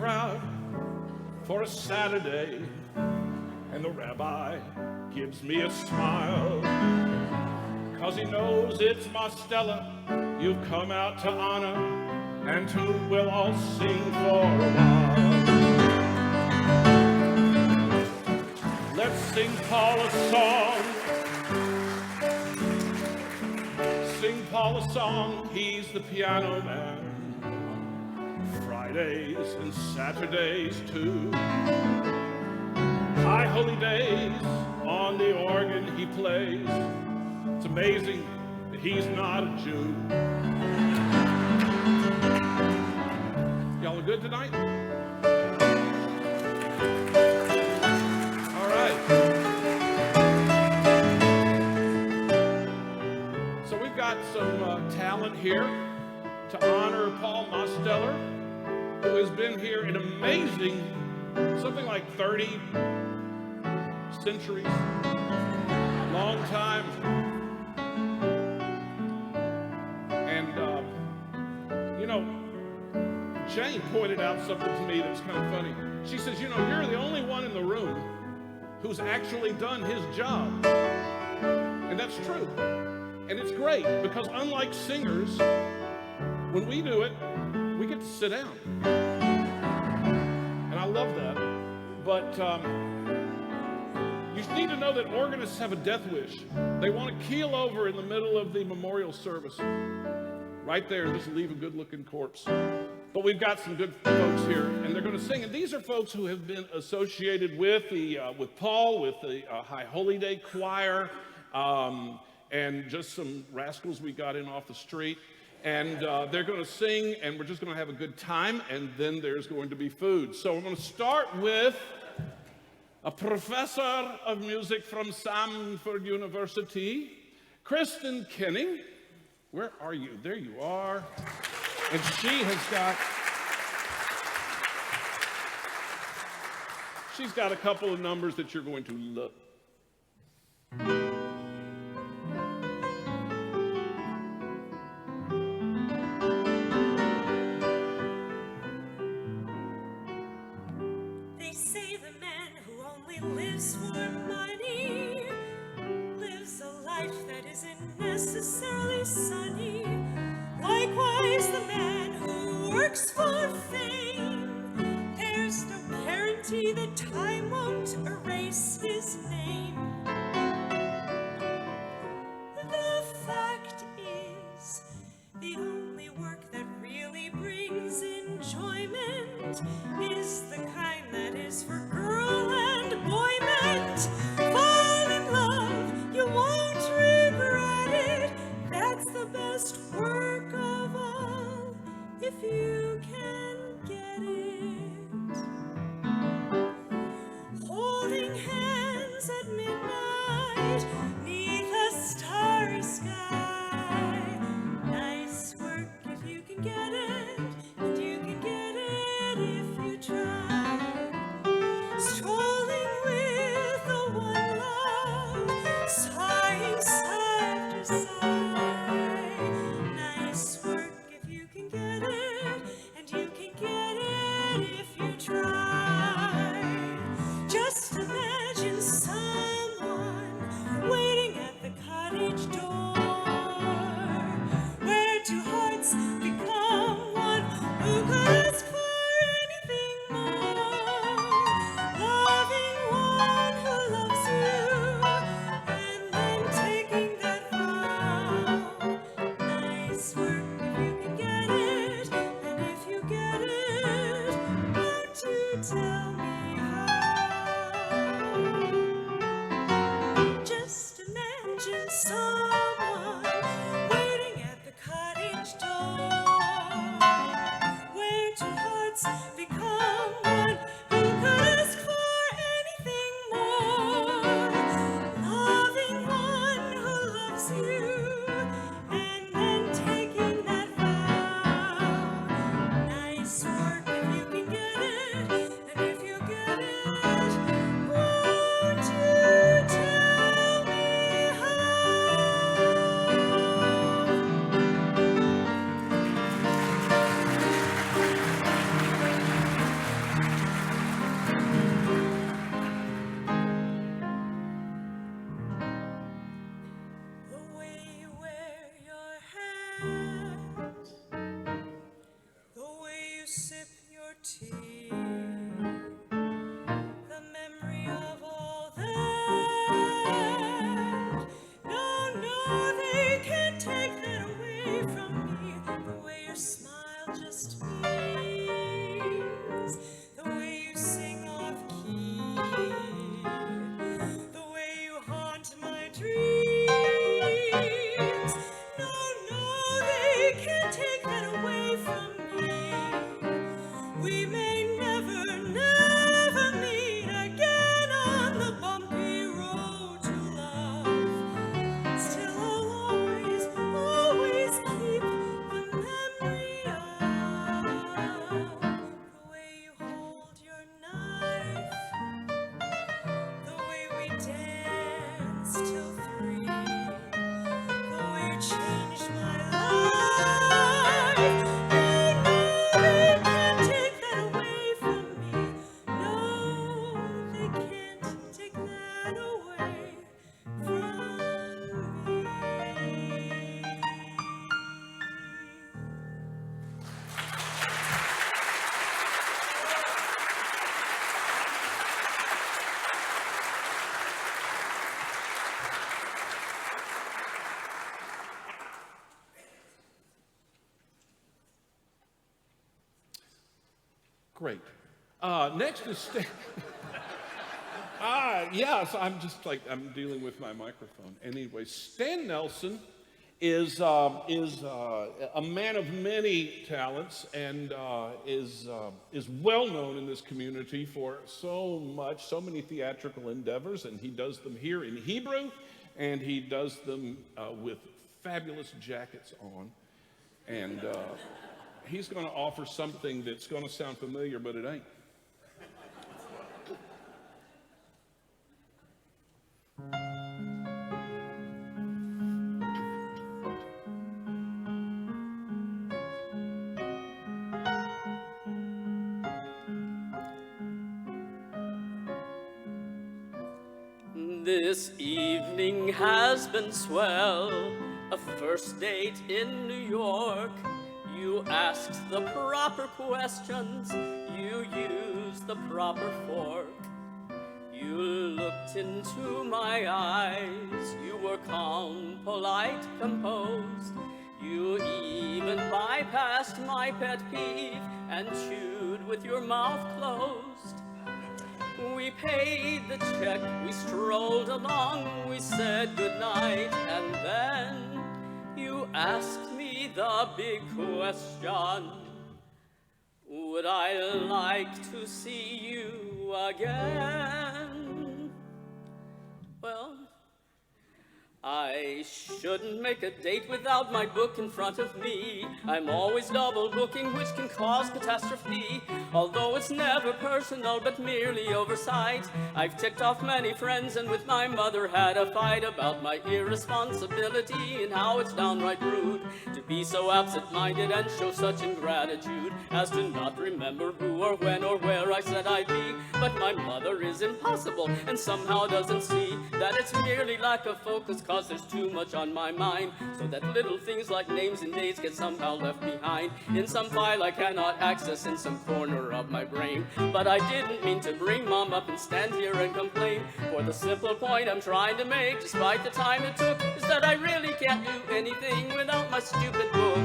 crowd for a Saturday, and the rabbi gives me a smile, 'cause he knows it's Mosteller you've come out to honor, and who will all sing for a while. Let's sing Paul a song. Sing Paul a song, he's the piano man. Fridays and Saturdays too. High holy days, on the organ he plays. It's amazing that he's not a Jew. Y'all are good tonight? All right. So we've got some talent here to honor Paul Mosteller, who has been here an amazing, something like 30 centuries, long time. And, you know, Jane pointed out something to me that's kind of funny. She says, you know, you're the only one in the room who's actually done his job. And that's true. And it's great, because unlike singers, when we do it, we get to sit down. And I love that. But you need to know that organists have a death wish. They want to keel over in the middle of the memorial service, right there, and just leave a good-looking corpse. But we've got some good folks here, and they're going to sing. And these are folks who have been associated with with Paul, with the High Holy Day Choir, and just some rascals we got in off the street. And they're going to sing, and we're just going to have a good time, and then there's going to be food. So we're going to start with a professor of music from Stanford University, Kristen Kenning. Where are you? There you are. And she's got a couple of numbers that you're going to love. They say the man who only lives for money lives a life that isn't necessarily sunny. Likewise, the man who works for fame, there's no guarantee that time won't erase his name. The fact is, the only work that really brings enjoyment is the kind that is for girl and boy meant. Fall in love, you won't regret it. That's the best work of all, if you can get it. Holding hands at midnight, 'neath a starry sky. Nice work if you can get it, and you can get it if you try. Strolling with the one love, sighing side to side. Nice work if you can get it, and you can get it if you try. Just imagine someone waiting at the cottage door, where two hearts become one. Who could ask for anything more? Loving one who loves you, and then taking that vow. Nice work if you can get it, and if you get it, won't you tell me how? Just imagine someone waiting at the cottage door, where two hearts become one. Who could ask for anything more? Loving one who loves you, and then taking that vow. Nice work if you can get it, and if you get Great. Next is Stan. Yes, I'm dealing with my microphone. Anyway, Stan Nelson is a man of many talents and is well known in this community for so many theatrical endeavors, and he does them here in Hebrew, and he does them with fabulous jackets on, and he's going to offer something that's going to sound familiar, but it ain't. This evening has been swell, a first date in New York. You asked the proper questions, you used the proper fork. You looked into my eyes, you were calm, polite, composed. You even bypassed my pet peeve and chewed with your mouth closed. We paid the check, we strolled along, we said goodnight, and then you asked me the big question, would I like to see you again? Well, I shouldn't make a date without my book in front of me. I'm always double booking, which can cause catastrophe. Although it's never personal, but merely oversight. I've ticked off many friends and with my mother had a fight about my irresponsibility and how it's downright rude to be so absent-minded and show such ingratitude as to not remember who or when or where I said I'd be. But my mother is impossible and somehow doesn't see that it's merely lack of focus, cause there's too much on my mind, so that little things like names and dates get somehow left behind in some file I cannot access in some corner of my brain. But I didn't mean to bring Mom up and stand here and complain, for the simple point I'm trying to make, despite the time it took, is that I really can't do anything without my stupid book.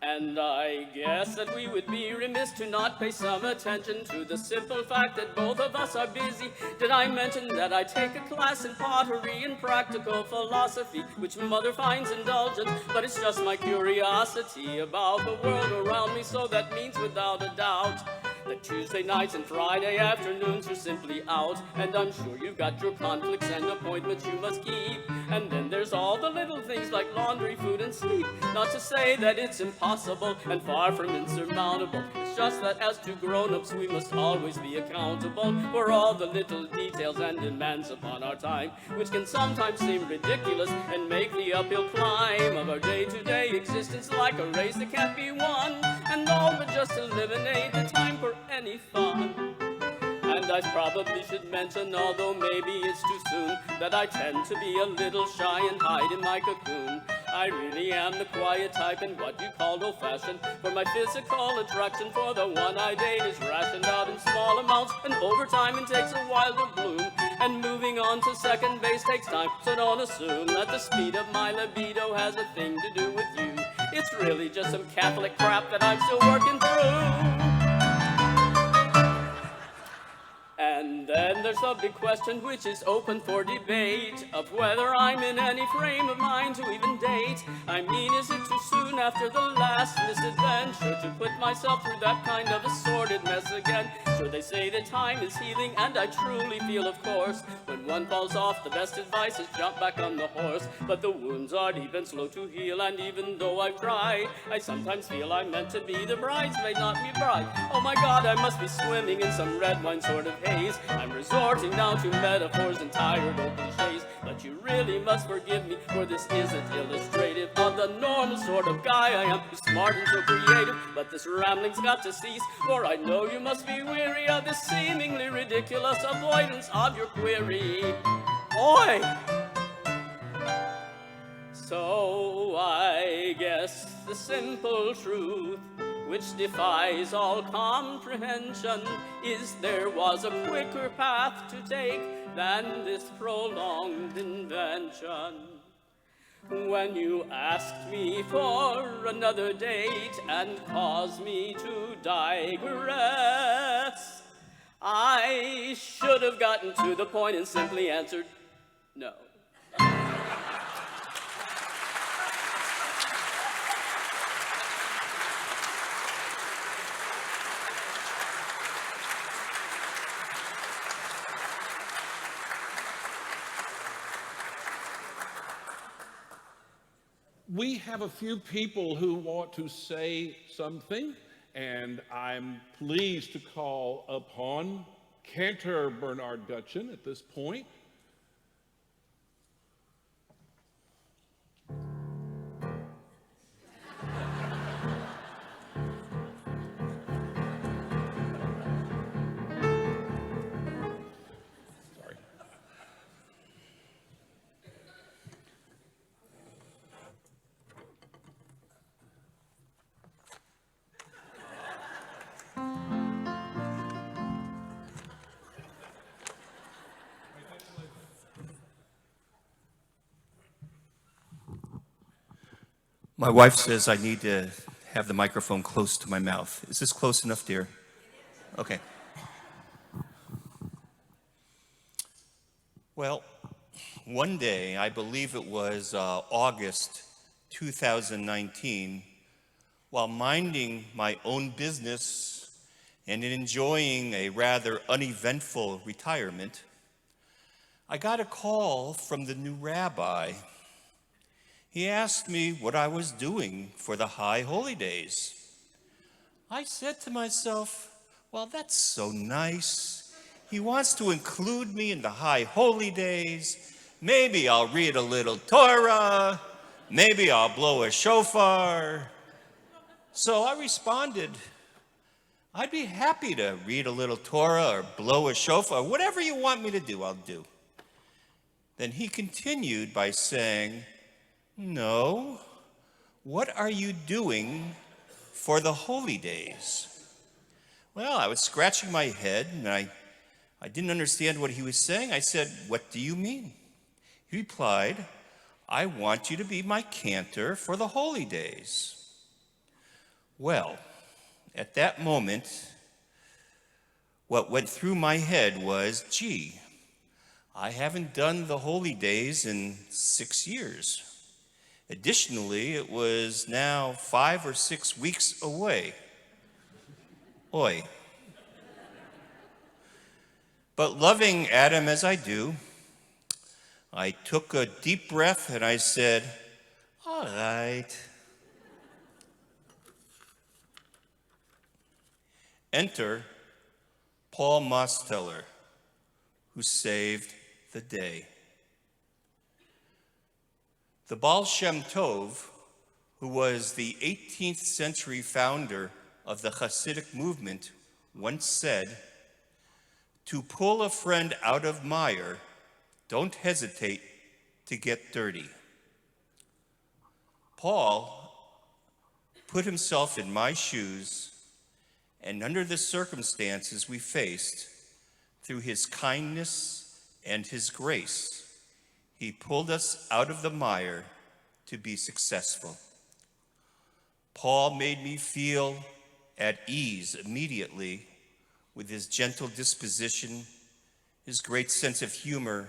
And I guess that we would be remiss to not pay some attention to the simple fact that both of us are busy. Did I mention that I take a class in pottery and practical philosophy, which Mother finds indulgent, but it's just my curiosity about the world around me, so that means without a doubt that Tuesday nights and Friday afternoons are simply out, and I'm sure you've got your conflicts and appointments you must keep. And then there's all the little things like laundry, food, and sleep. Not to say that it's impossible and far from insurmountable. It's just that as two grown-ups we must always be accountable for all the little details and demands upon our time, which can sometimes seem ridiculous and make the uphill climb of our day-to-day existence like a race that can't be won, and all but just eliminate the time for any fun. And I probably should mention, although maybe it's too soon, that I tend to be a little shy and hide in my cocoon. I really am the quiet type and what you call old-fashioned, for my physical attraction for the one I date is rationed out in small amounts, and over time it takes a while to bloom. And moving on to second base takes time, so don't assume that the speed of my libido has a thing to do with you. It's really just some Catholic crap that I'm still working through. And then there's the big question, which is open for debate, of whether I'm in any frame of mind to even date. I mean, is it too soon after the last misadventure to put myself through that kind of a sordid mess again? Sure, they say that time is healing, and I truly feel, of course, when one falls off, the best advice is jump back on the horse. But the wounds are deep and slow to heal, and even though I've tried, I sometimes feel I'm meant to be the bridesmaid, not be bride. Oh my God, I must be swimming in some red wine sort of haze. I'm resorting now to metaphors and tired old cliches, but you really must forgive me, for this isn't illustrative of the normal sort of guy I am, who's smart and so creative. But this rambling's got to cease, for I know you must be weary of this seemingly ridiculous avoidance of your query. Oi! So I guess the simple truth, which defies all comprehension, is there was a quicker path to take than this prolonged invention. When you asked me for another date and caused me to digress, I should have gotten to the point and simply answered no. We have a few people who want to say something, and I'm pleased to call upon Cantor Bernard Dutchin at this point. Sorry. My wife says I need to have the microphone close to my mouth. Is this close enough, dear? Okay. Well, one day, I believe it was August 2019, while minding my own business and enjoying a rather uneventful retirement, I got a call from the new rabbi. He asked me what I was doing for the High Holy Days. I said to myself, well, that's so nice. He wants to include me in the High Holy Days. Maybe I'll read a little Torah. Maybe I'll blow a shofar. So I responded, I'd be happy to read a little Torah or blow a shofar. Whatever you want me to do, I'll do. Then he continued by saying, no, what are you doing for the holy days? Well, I was scratching my head and I didn't understand what he was saying. I said, what do you mean? He replied, I want you to be my cantor for the holy days. Well, at that moment, what went through my head was, gee, I haven't done the holy days in 6 years. Additionally, it was now 5 or 6 weeks away. Oi. But loving Adam as I do, I took a deep breath and I said, all right. Enter Paul Mosteller, who saved the day. The Baal Shem Tov, who was the 18th century founder of the Hasidic movement, once said, to pull a friend out of mire, don't hesitate to get dirty. Paul put himself in my shoes, and under the circumstances we faced, through his kindness and his grace, he pulled us out of the mire to be successful. Paul made me feel at ease immediately with his gentle disposition, his great sense of humor,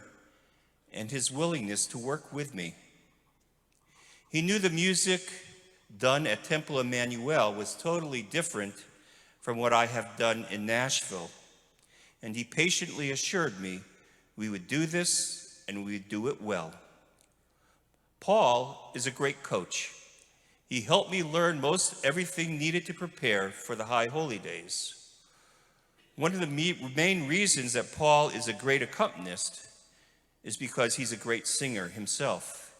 and his willingness to work with me. He knew the music done at Temple Emanu-El was totally different from what I have done in Nashville, and he patiently assured me we would do this and we do it well. Paul is a great coach. He helped me learn most everything needed to prepare for the High Holy Days. One of the main reasons that Paul is a great accompanist is because he's a great singer himself.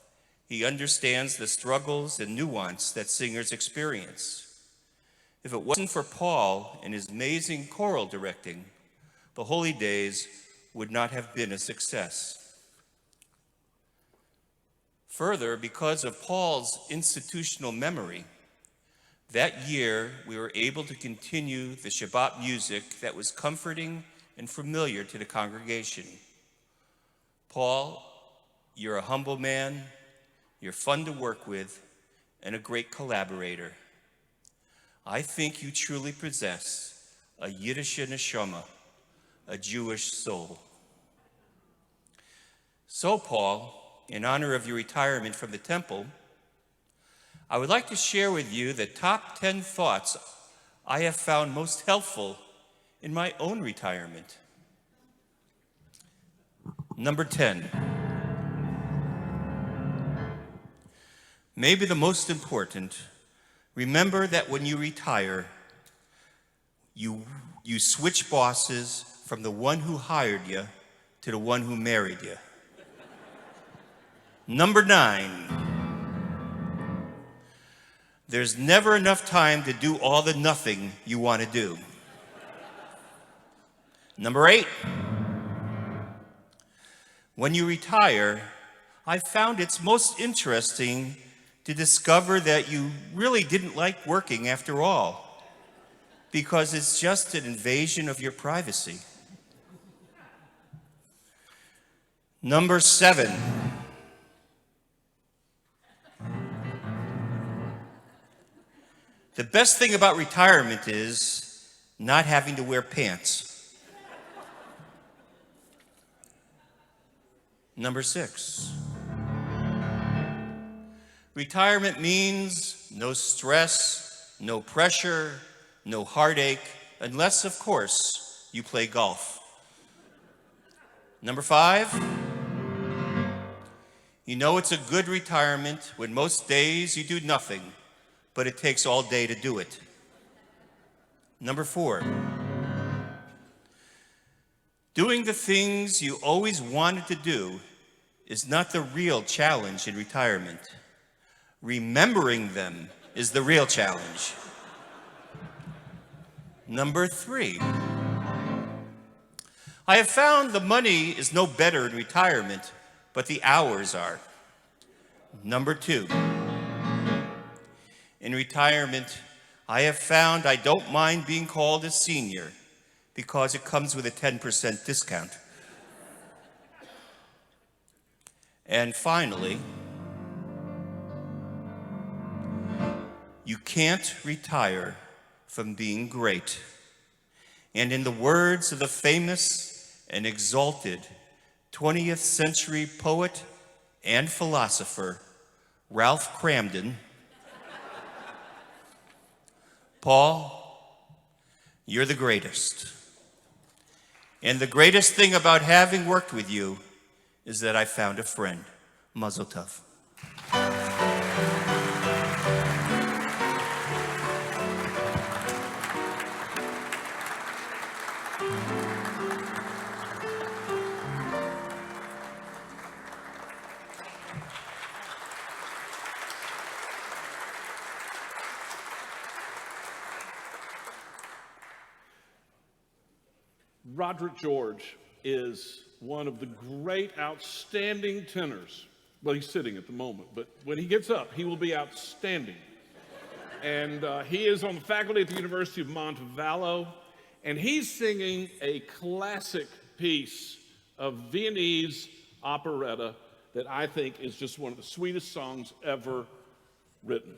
He understands the struggles and nuance that singers experience. If it wasn't for Paul and his amazing choral directing, the Holy Days would not have been a success. Further, because of Paul's institutional memory, that year we were able to continue the Shabbat music that was comforting and familiar to the congregation. Paul, you're a humble man, you're fun to work with, and a great collaborator. I think you truly possess a Yiddish neshama, a Jewish soul. So, Paul, in honor of your retirement from the temple, I would like to share with you the top 10 thoughts I have found most helpful in my own retirement. Number 10. Maybe the most important, remember that when you retire, you switch bosses from the one who hired you to the one who married you. Number 9. There's never enough time to do all the nothing you want to do. Number 8. When you retire, I found it's most interesting to discover that you really didn't like working after all, because it's just an invasion of your privacy. Number 7. The best thing about retirement is not having to wear pants. Number 6. Retirement means no stress, no pressure, no heartache, unless, of course, you play golf. Number 5. You know it's a good retirement when most days you do nothing, but it takes all day to do it. Number 4. Doing the things you always wanted to do is not the real challenge in retirement. Remembering them is the real challenge. Number 3. I have found the money is no better in retirement, but the hours are. Number 2. In retirement, I have found I don't mind being called a senior because it comes with a 10% discount. And finally, you can't retire from being great. And in the words of the famous and exalted 20th century poet and philosopher, Ralph Cramden, Paul, you're the greatest. And the greatest thing about having worked with you is that I found a friend. Mazel tov. Roderick George is one of the great, outstanding tenors. Well, he's sitting at the moment, but when he gets up, he will be outstanding. And he is on the faculty at the University of Montevallo, and he's singing a classic piece of Viennese operetta that I think is just one of the sweetest songs ever written.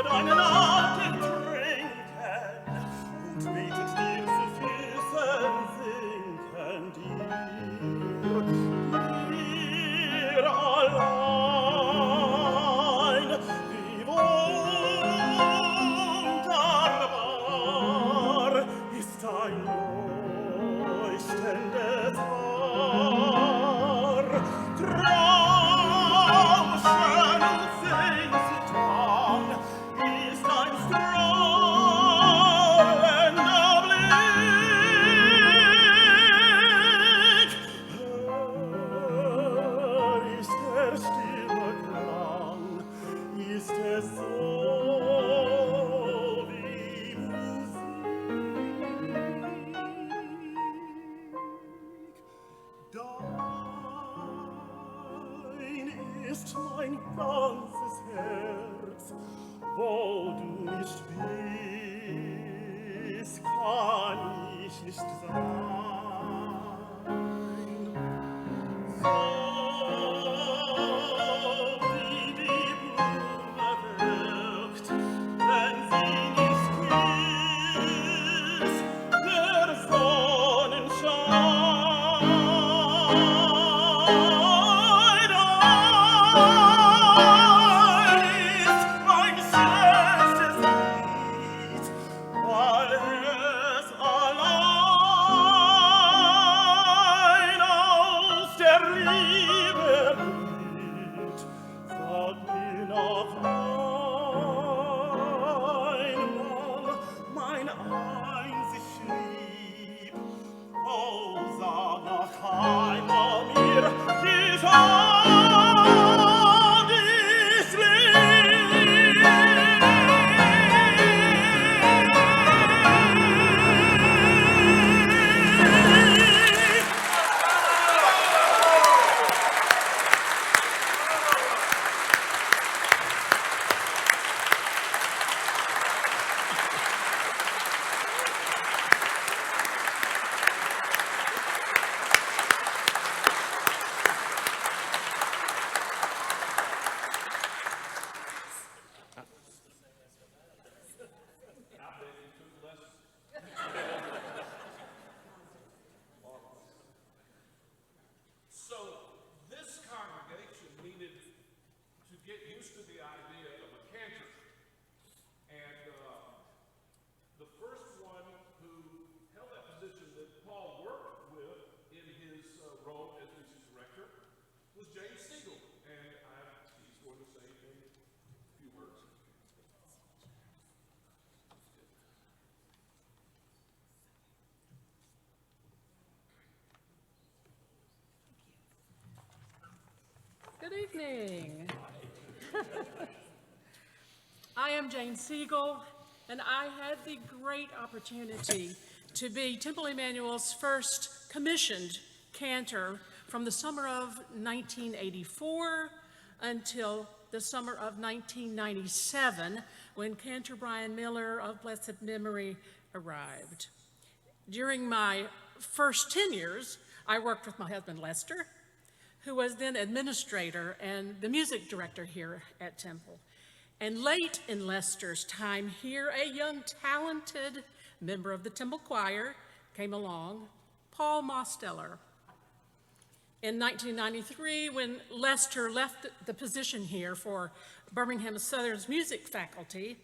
deinen Atem trinken und betet dir zu Füßen sinken dir allein, wie wunderbar ist dein leuchtendes Haar. Traumschön und Sehnsucht ist ein strahlender Blick. Ist der stille Klang, ist es so wie Musik. Dein ist mein ganzes Herz, wo du nicht bist, kann ich nicht sein. So wie die Blume wirkt, wenn sie nicht küsst, der Sonnenschein. Ist mein schönstes Lied, weil es allein aus der Liebe blüht. Sag mir noch einmal, mein einzig Lieb, oh, sag noch einmal mir, wie sag ich lieb. So this congregation needed to get used to the idea of a cantor. And the first one who held that position that Paul worked with in his role as music director was James Siegel. And he's going to say a few words. Good evening. I am Jane Siegel, and I had the great opportunity to be Temple Emanu-El's first commissioned cantor from the summer of 1984 until the summer of 1997, when Cantor Brian Miller of blessed memory arrived. During my first 10 years, I worked with my husband Lester, who was then administrator and the music director here at Temple. And late in Lester's time here, a young, talented member of the Temple Choir came along, Paul Mosteller. In 1993, when Lester left the position here for Birmingham Southern's music faculty,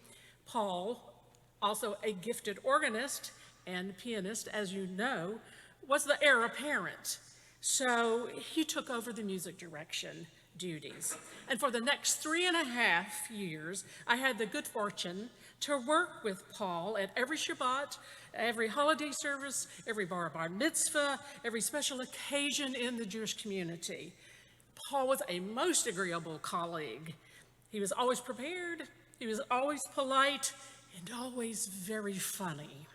Paul, also a gifted organist and pianist, as you know, was the heir apparent. So he took over the music direction duties. And for the next 3.5 years, I had the good fortune to work with Paul at every Shabbat, every holiday service, every bar mitzvah, every special occasion in the Jewish community. Paul was a most agreeable colleague. He was always prepared, he was always polite, and always very funny.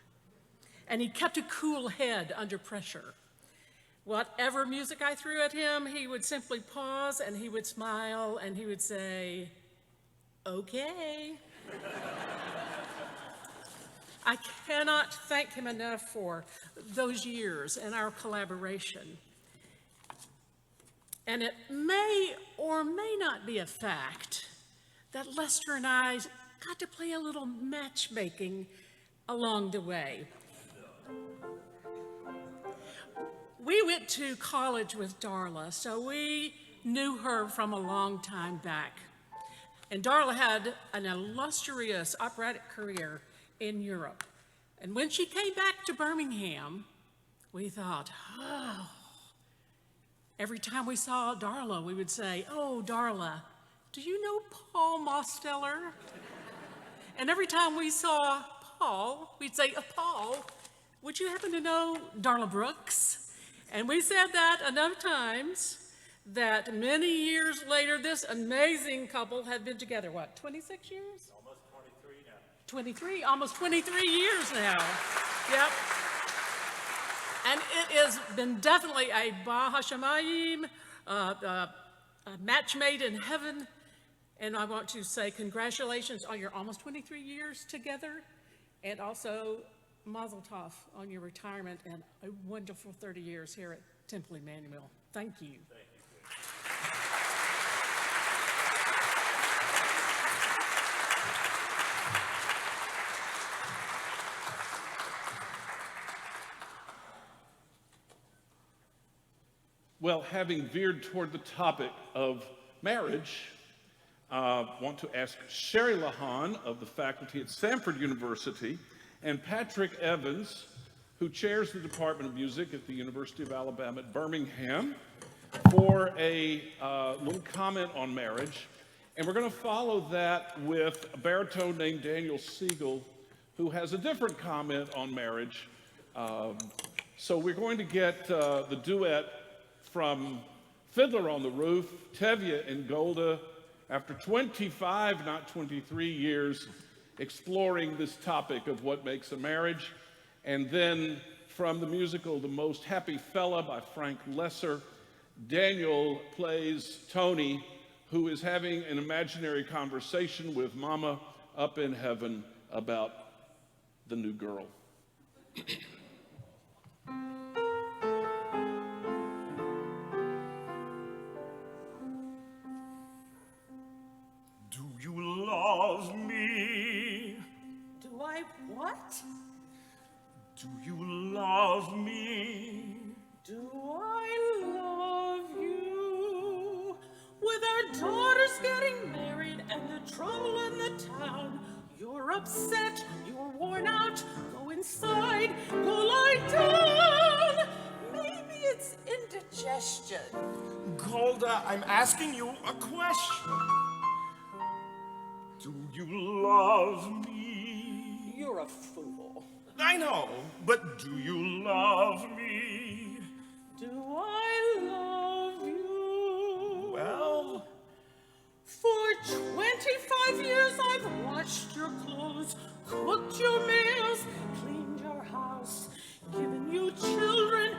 And he kept a cool head under pressure. Whatever music I threw at him, he would simply pause and he would smile and he would say, okay. I cannot thank him enough for those years and our collaboration. And it may or may not be a fact that Lester and I got to play a little matchmaking along the way. We went to college with Darla, so we knew her from a long time back. And Darla had an illustrious operatic career in Europe. And when she came back to Birmingham, we thought, oh, every time we saw Darla, we would say, oh, Darla, do you know Paul Mosteller? And every time we saw Paul, we'd say, Paul, would you happen to know Darla Brooks? And we said that enough times that many years later, this amazing couple had been together, what, 26 years? Almost 23 now. 23, almost 23 years now. Yep. And it has been definitely a Bahashamayim, a match made in heaven. And I want to say congratulations on your almost 23 years together, and also Mazel Tov on your retirement and a wonderful 30 years here at Temple Emanu-El. Thank you. Thank you. Well, having veered toward the topic of marriage, want to ask Sherry Lahan of the faculty at Samford University and Patrick Evans, who chairs the Department of Music at the University of Alabama at Birmingham, for a little comment on marriage. And we're going to follow that with a baritone named Daniel Siegel, who has a different comment on marriage. So we're going to get the duet from Fiddler on the Roof, Tevye and Golda, after 25, not 23 years, exploring this topic of what makes a marriage. And then from the musical The Most Happy Fella by Frank Lesser, Daniel plays Tony, who is having an imaginary conversation with Mama up in heaven about the new girl. Do you love me? Do I what? Do you love me? Do I love you? With our daughters getting married and the trouble in the town, you're upset, you're worn out, go inside, go lie down. Maybe it's indigestion. Golda, I'm asking you a question. Do you love me? You're a fool. I know, but do you love me? Do I love you? Well, For 25 years I've washed your clothes, cooked your meals, cleaned your house, given you children,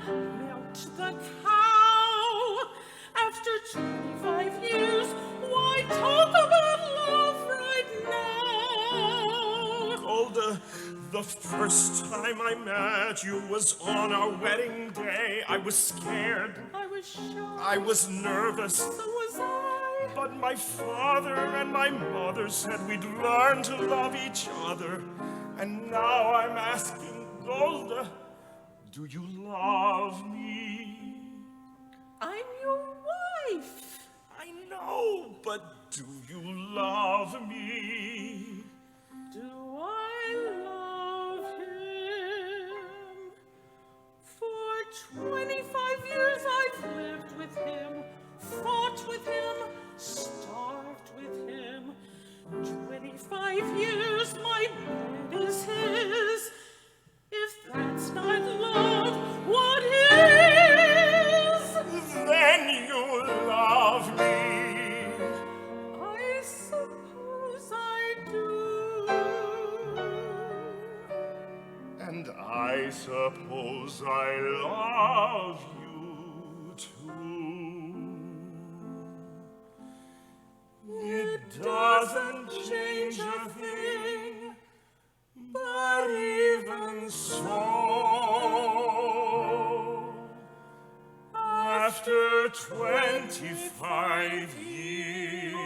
milked the cow. After 25 years, why talk about love right now? Golda, the first time I met you was on our wedding day. I was scared. I was sure. I was nervous. So was I. But my father and my mother said we'd learn to love each other. And now I'm asking, Golda, do you love me? I'm your wife. I know, but do you love me? Do I love him? For 25 years I've lived with him, fought with him, starved with him. 25 years my bed is his. If that's not love, what is? Then you love me. I suppose I do. And I suppose I love you too. It doesn't change a thing, but even so, after 25 years,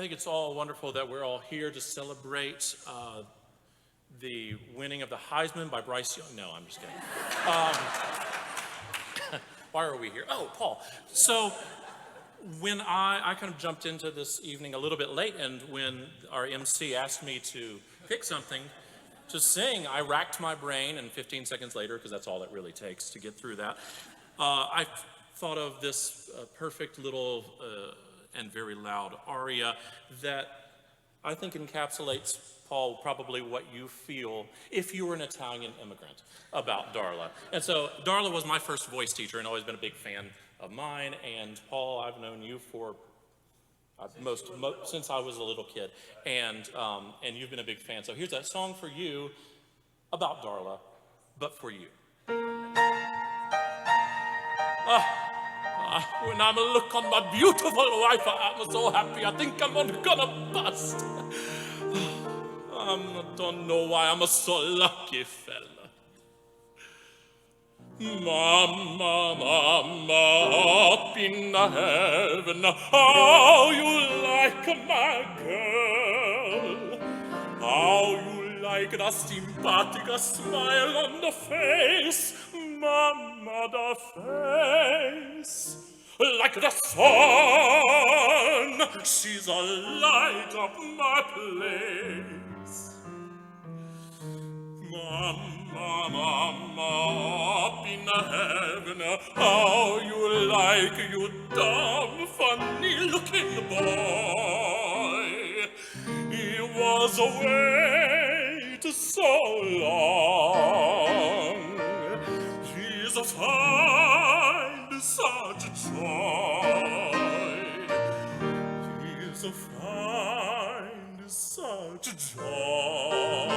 think it's all wonderful that we're all here to celebrate the winning of the Heisman by Bryce Young. No, I'm just kidding. Why are we here? Oh, Paul. So when I kind of jumped into this evening a little bit late, and when our MC asked me to pick something to sing, I racked my brain, and 15 seconds later, because that's all it really takes to get through that, I thought of this perfect little and very loud aria that I think encapsulates, Paul, probably what you feel if you were an Italian immigrant about Darla. And so Darla was my first voice teacher and always been a big fan of mine. And Paul, I've known you for since I was a little kid. And you've been a big fan. So here's that song for you about Darla, but for you. When I look on my beautiful wife, I'm so happy. I think I'm gonna bust. I don't know why I'm so lucky fella. Mama, mama, up in heaven, how you like my girl? How you like the sympathetic smile on the face, mama, the face. Like the sun, she's a light of my place. Mama, mama, up in heaven, how you like you dumb, funny-looking boy. He was away to so long. He's a find such joy. He's a find such joy.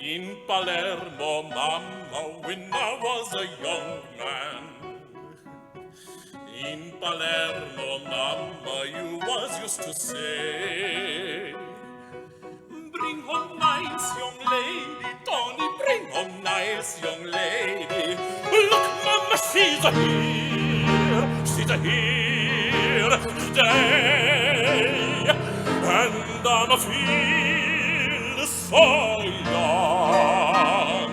In Palermo, mama, when I was a young man. In Palermo, mama, you was used to say, bring home nice young lady, Tony, bring home nice young lady. Look, mama, she's here today. And I'm feel so young,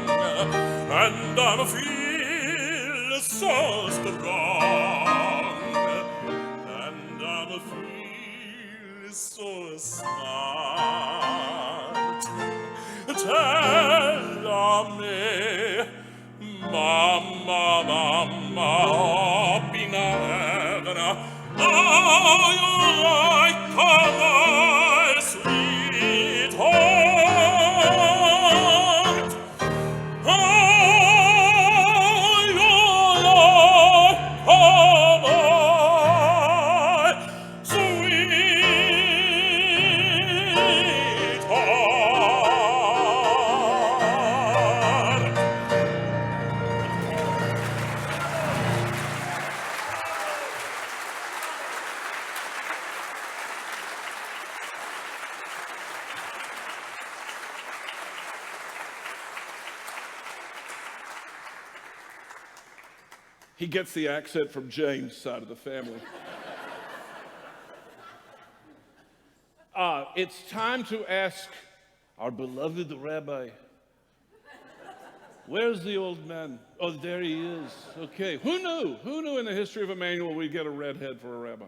and I'm feel so strong, and I'm feel so smart. Tell me, mama, mama, up in heaven, how you like my sweetheart? How you like my sweetheart? He gets the accent from James' side of the family. It's time to ask our beloved Rabbi. Where's the old man? Oh, there he is. Okay, who knew? Who knew in the history of Emanu-El we'd get a redhead for a rabbi?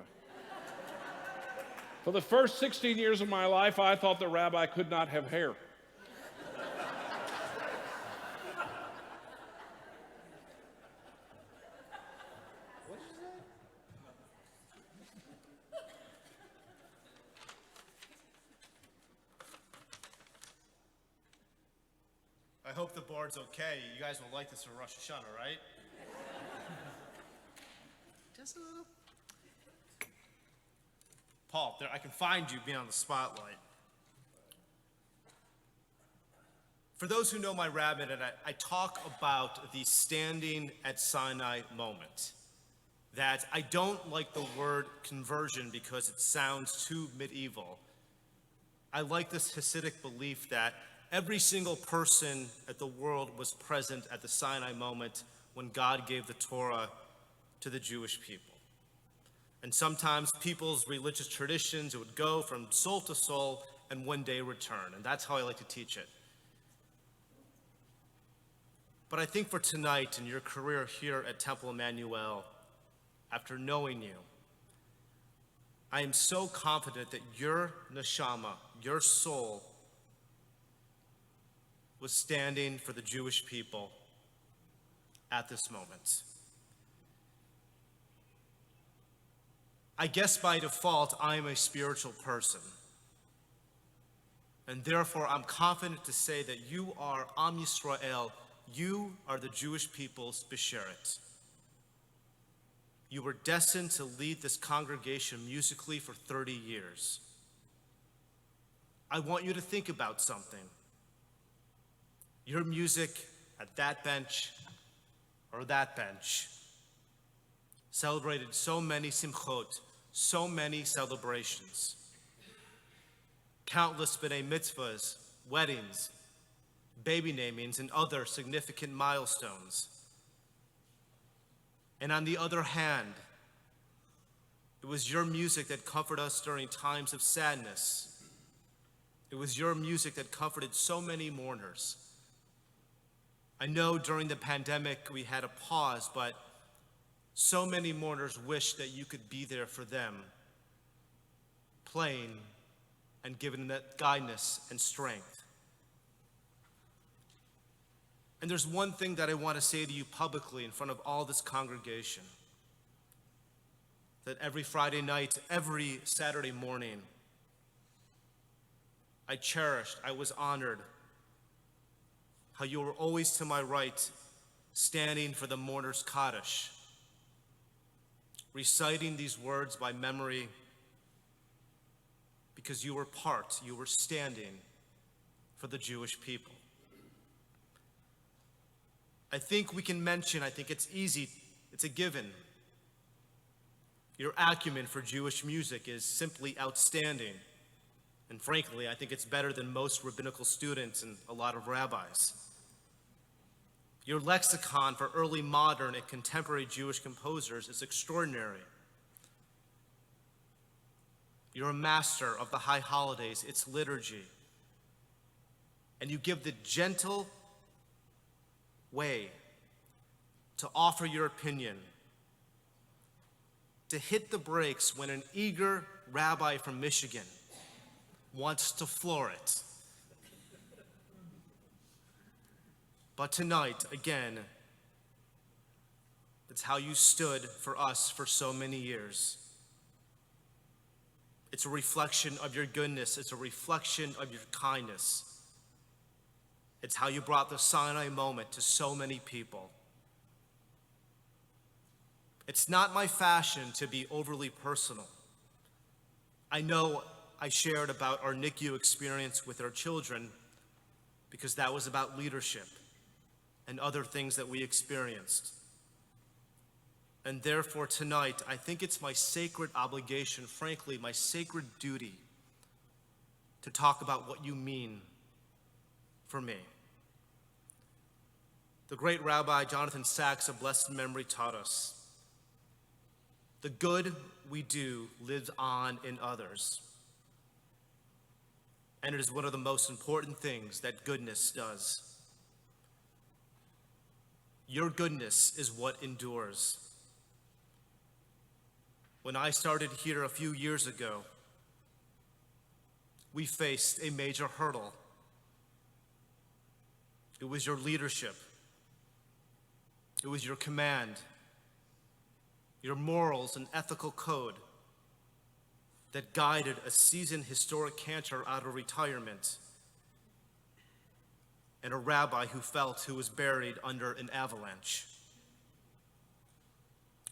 For the first 16 years of my life, I thought the rabbi could not have hair. I hope the board's okay. You guys will like this for Rosh Hashanah, right? Just a little. Paul, I can find you being on the spotlight. For those who know my rabbit, and I talk about the standing at Sinai moment. That I don't like the word conversion because it sounds too medieval. I like this Hasidic belief that every single person at the world was present at the Sinai moment when God gave the Torah to the Jewish people. And sometimes people's religious traditions, it would go from soul to soul and one day return. And that's how I like to teach it. But I think for tonight and your career here at Temple Emanu-El, after knowing you, I am so confident that your neshama, your soul, was standing for the Jewish people at this moment. I guess by default, I am a spiritual person. And therefore, I'm confident to say that you are Am Yisrael. You are the Jewish people's Besheret. You were destined to lead this congregation musically for 30 years. I want you to think about something. Your music at that bench or that bench celebrated so many simchot, so many celebrations, countless b'nai mitzvahs, weddings, baby namings, and other significant milestones. And on the other hand, it was your music that comforted us during times of sadness. It was your music that comforted so many mourners. I know during the pandemic we had a pause, but so many mourners wish that you could be there for them, playing and giving them that guidance and strength. And there's one thing that I want to say to you publicly in front of all this congregation, that every Friday night, every Saturday morning, I cherished, I was honored, how you were always to my right, standing for the mourner's Kaddish, reciting these words by memory, because you were standing for the Jewish people. I think we can mention, I think it's easy, it's a given. Your acumen for Jewish music is simply outstanding. And frankly, I think it's better than most rabbinical students and a lot of rabbis. Your lexicon for early modern and contemporary Jewish composers is extraordinary. You're a master of the high holidays, its liturgy. And you give the gentle way to offer your opinion, to hit the brakes when an eager rabbi from Michigan wants to floor it. But tonight, again, it's how you stood for us for so many years. It's a reflection of your goodness. It's a reflection of your kindness. It's how you brought the Sinai moment to so many people. It's not my fashion to be overly personal. I know I shared about our NICU experience with our children because that was about leadership and other things that we experienced. And therefore tonight, I think it's my sacred obligation, frankly, my sacred duty to talk about what you mean for me. The great Rabbi Jonathan Sacks of blessed memory taught us, the good we do lives on in others. And it is one of the most important things that goodness does. Your goodness is what endures. When I started here a few years ago, we faced a major hurdle. It was your leadership. It was your command, your morals and ethical code that guided a seasoned historic cantor out of retirement and a rabbi who was buried under an avalanche.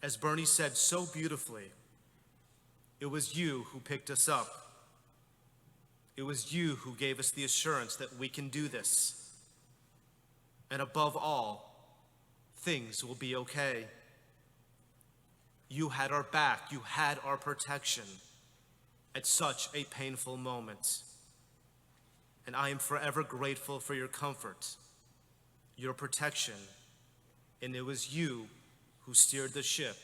As Bernie said so beautifully, it was you who picked us up. It was you who gave us the assurance that we can do this. And above all, things will be okay. You had our back, you had our protection at such a painful moment. And I am forever grateful for your comfort, your protection, and it was you who steered the ship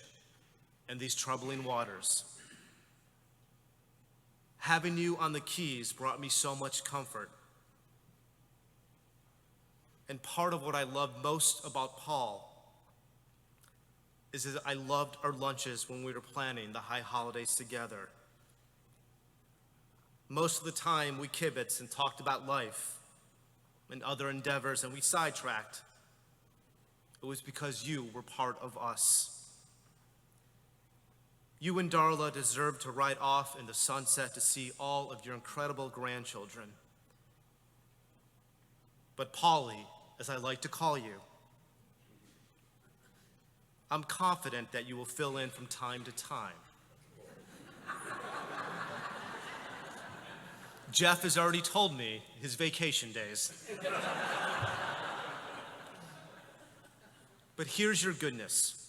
in these troubling waters. Having you on the keys brought me so much comfort. And part of what I loved most about Paul is that I loved our lunches when we were planning the high holidays together. Most of the time we kibitzed and talked about life and other endeavors, and we sidetracked. It was because you were part of us. You and Darla deserve to ride off in the sunset to see all of your incredible grandchildren. But Polly, as I like to call you, I'm confident that you will fill in from time to time. Jeff has already told me his vacation days. But here's your goodness.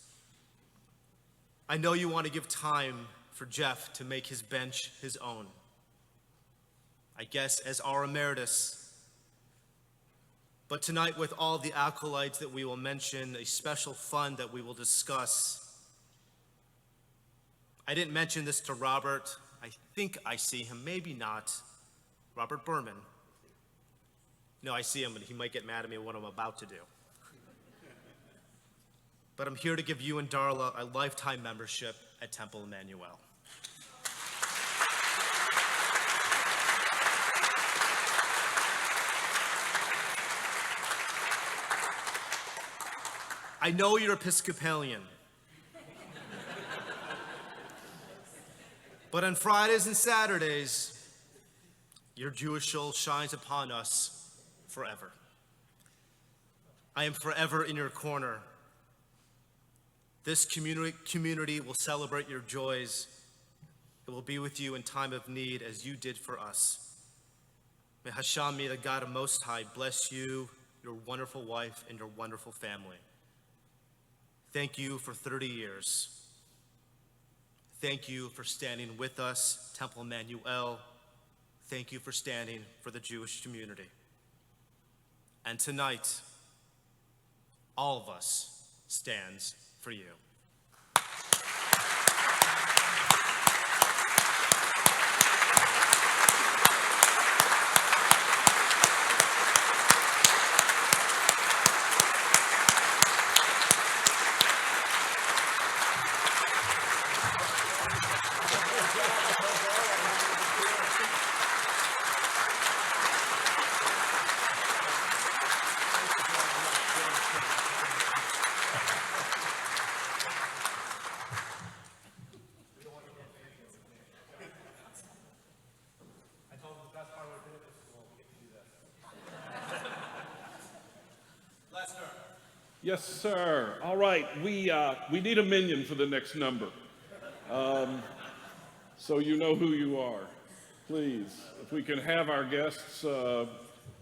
I know you want to give time for Jeff to make his bench his own. I guess as our emeritus. But tonight, with all the acolytes that we will mention, a special fund that we will discuss. I didn't mention this to Robert. I think I see him, maybe not. Robert Berman. No, I see him, and he might get mad at me what I'm about to do. But I'm here to give you and Darla a lifetime membership at Temple Emanu-El. I know you're Episcopalian. But on Fridays and Saturdays, your Jewish soul shines upon us forever. I am forever in your corner. This community will celebrate your joys. It will be with you in time of need as you did for us. May Hashem, may the God of Most High, bless you, your wonderful wife, and your wonderful family. Thank you for 30 years. Thank you for standing with us, Temple Emanu-El. Thank you for standing for the Jewish community. And tonight, all of us stands for you. Yes, sir. All right, we need a minion for the next number. So you know who you are. Please, if we can have our guests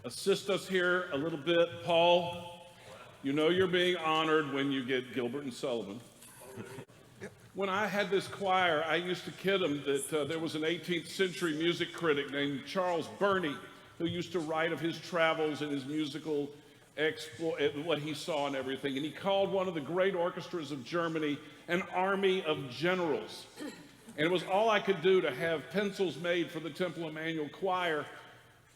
assist us here a little bit. Paul, you know you're being honored when you get Gilbert and Sullivan. When I had this choir, I used to kid them that there was an 18th century music critic named Charles Burney who used to write of his travels and his musical what he saw and everything. And he called one of the great orchestras of Germany an army of generals. And it was all I could do to have pencils made for the Temple Emanu-El choir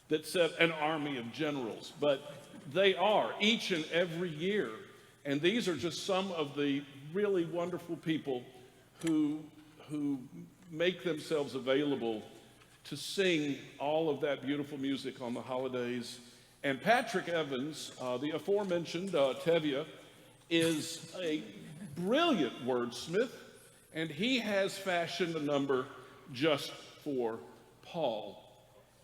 that said an army of generals. But they are each and every year. And these are just some of the really wonderful people who make themselves available to sing all of that beautiful music on the holidays. And Patrick Evans, the aforementioned Tevye, is a brilliant wordsmith, and he has fashioned a number just for Paul.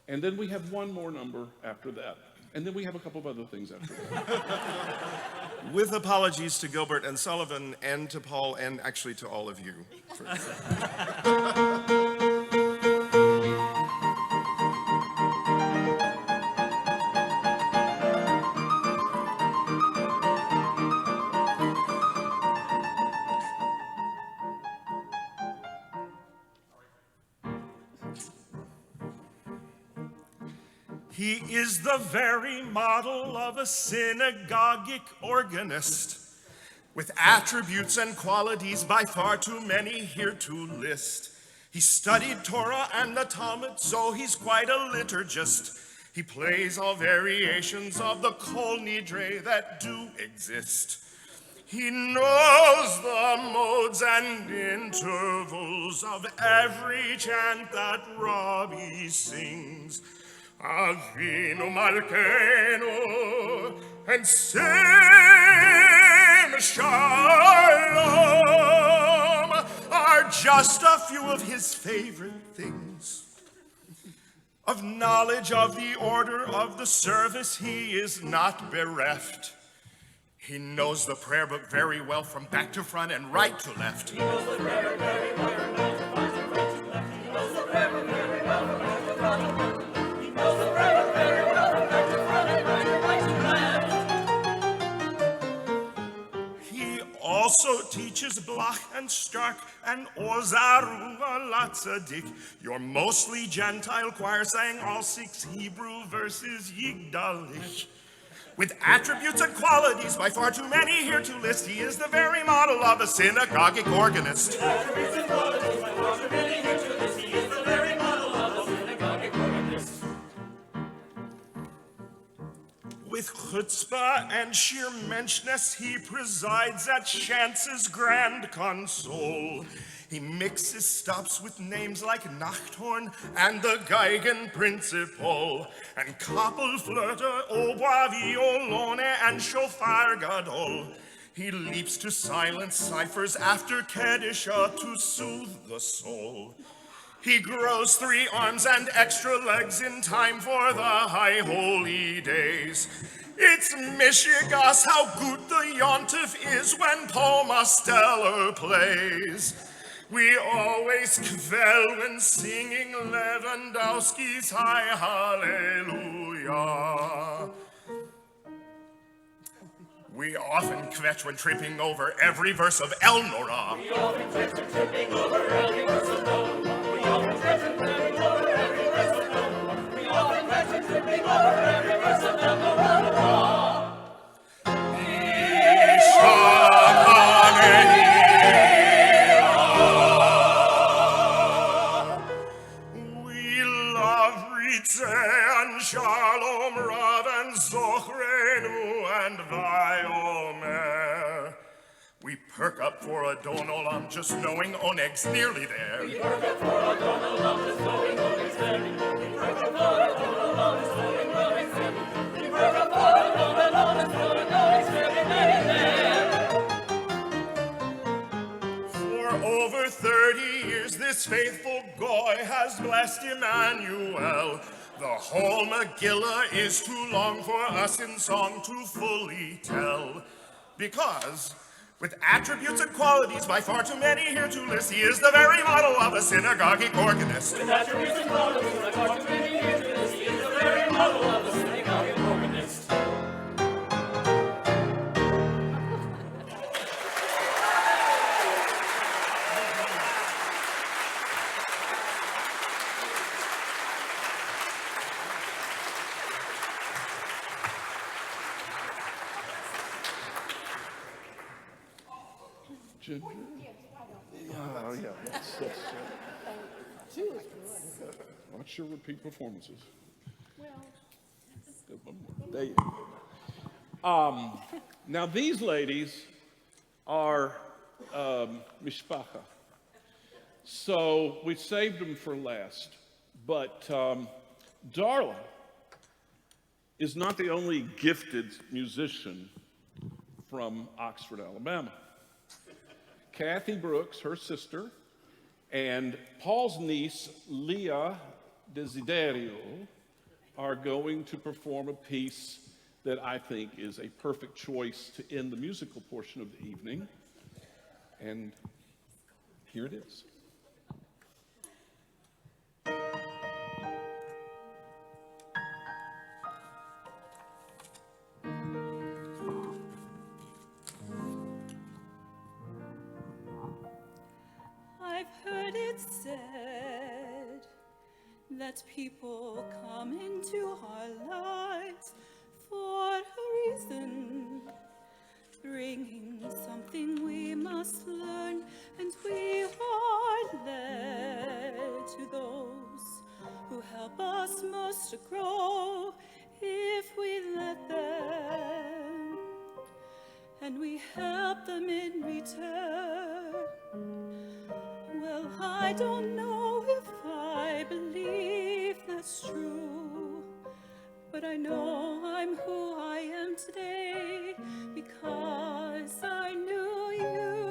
And then we have one more number after that. And then we have a couple of other things after that. With apologies to Gilbert and Sullivan and to Paul and actually to all of you. He is the very model of a synagogic organist, with attributes and qualities by far too many here to list. He studied Torah and the Talmud, so he's quite a liturgist. He plays all variations of the Kol Nidre that do exist. He knows the modes and intervals of every chant that Rabbi sings. Avinu Malkeinu and Sem Shalom are just a few of his favorite things. Of knowledge of the order of the service, he is not bereft. He knows the prayer book very well from back to front and right to left. He knows the prayer book very well from back to front and right to left. He knows the prayer book very well from back to front and right to left. He knows the prayer book very well from back to front and right to left. He also teaches Blach and Stark and Ozaru Latzadik. Your mostly Gentile choir sang all 6 Hebrew verses Yigdalich. With attributes and qualities by far too many here to list, he is the very model of a synagogic organist. With attributes and qualities by far too many here to list, he is the very model of a synagogic organist. With chutzpah and sheer menschness, he presides at chance's grand console. He mixes stops with names like Nachthorn and the Geigen Principal, and Koppelflöte, Oboe, Violone, and Shofar Gadol. He leaps to silent ciphers after Kedisha to soothe the soul. He grows 3 arms and extra legs in time for the high holy days. It's Mishigas how good the Yontif is when Paul Mosteller plays. We always kvel when singing Lewandowski's High Hallelujah. We often kvetch when tripping over every verse of El Norah. We often kvetch when tripping over every verse of El Norah. We often kvetch when tripping over every verse of El Norah. We often kvetch when tripping over every verse of El Norah. And Shalom Rav and Zochrenu and Vayomer. We perk up for a Don Olam just knowing Oneg's nearly there. We perk up for a Don Olam just knowing Oneg's nearly there. We perk up for a Don Olam just knowing Oneg's nearly there. We perk up for a Don Olam just knowing Oneg's nearly there. For over 30 years this faithful Goy has blessed Emanu-El. The whole Megillah is too long for us in song to fully tell. Because, with attributes and qualities by far too many here to list, he is the very model of a synagogic organist. With attributes and qualities by far too many here to list, he is the very model of a synagogic organist. Ginger? Oh, yeah. Watch your repeat performances. There you go. Now, these ladies are mishpacha. So we saved them for last. But Darla is not the only gifted musician from Oxford, Alabama. Kathy Brooks, her sister, and Paul's niece, Leah Desiderio, are going to perform a piece that I think is a perfect choice to end the musical portion of the evening. And here it is. Heard it said that people come into our lives for a reason, bringing something have them in return. Well, I don't know if I believe that's true, but I know I'm who I am today because I knew you.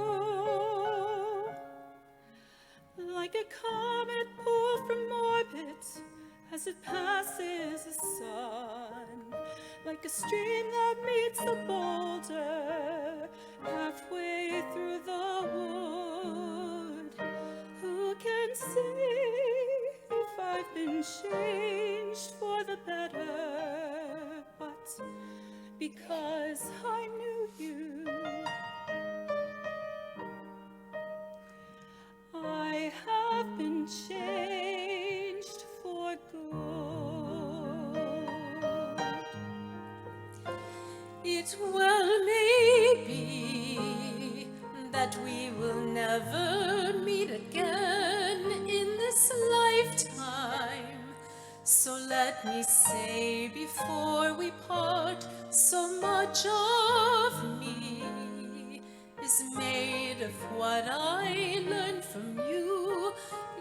Like a comet pulled from orbit as it passes the sun, like a stream that meets the boulder halfway through the wood. Who can say if I've been changed for the better? But because I knew you, I have been changed for good. It well may be that we will never meet again in this lifetime. So let me say before we part, so much of me is made of what I learned from you.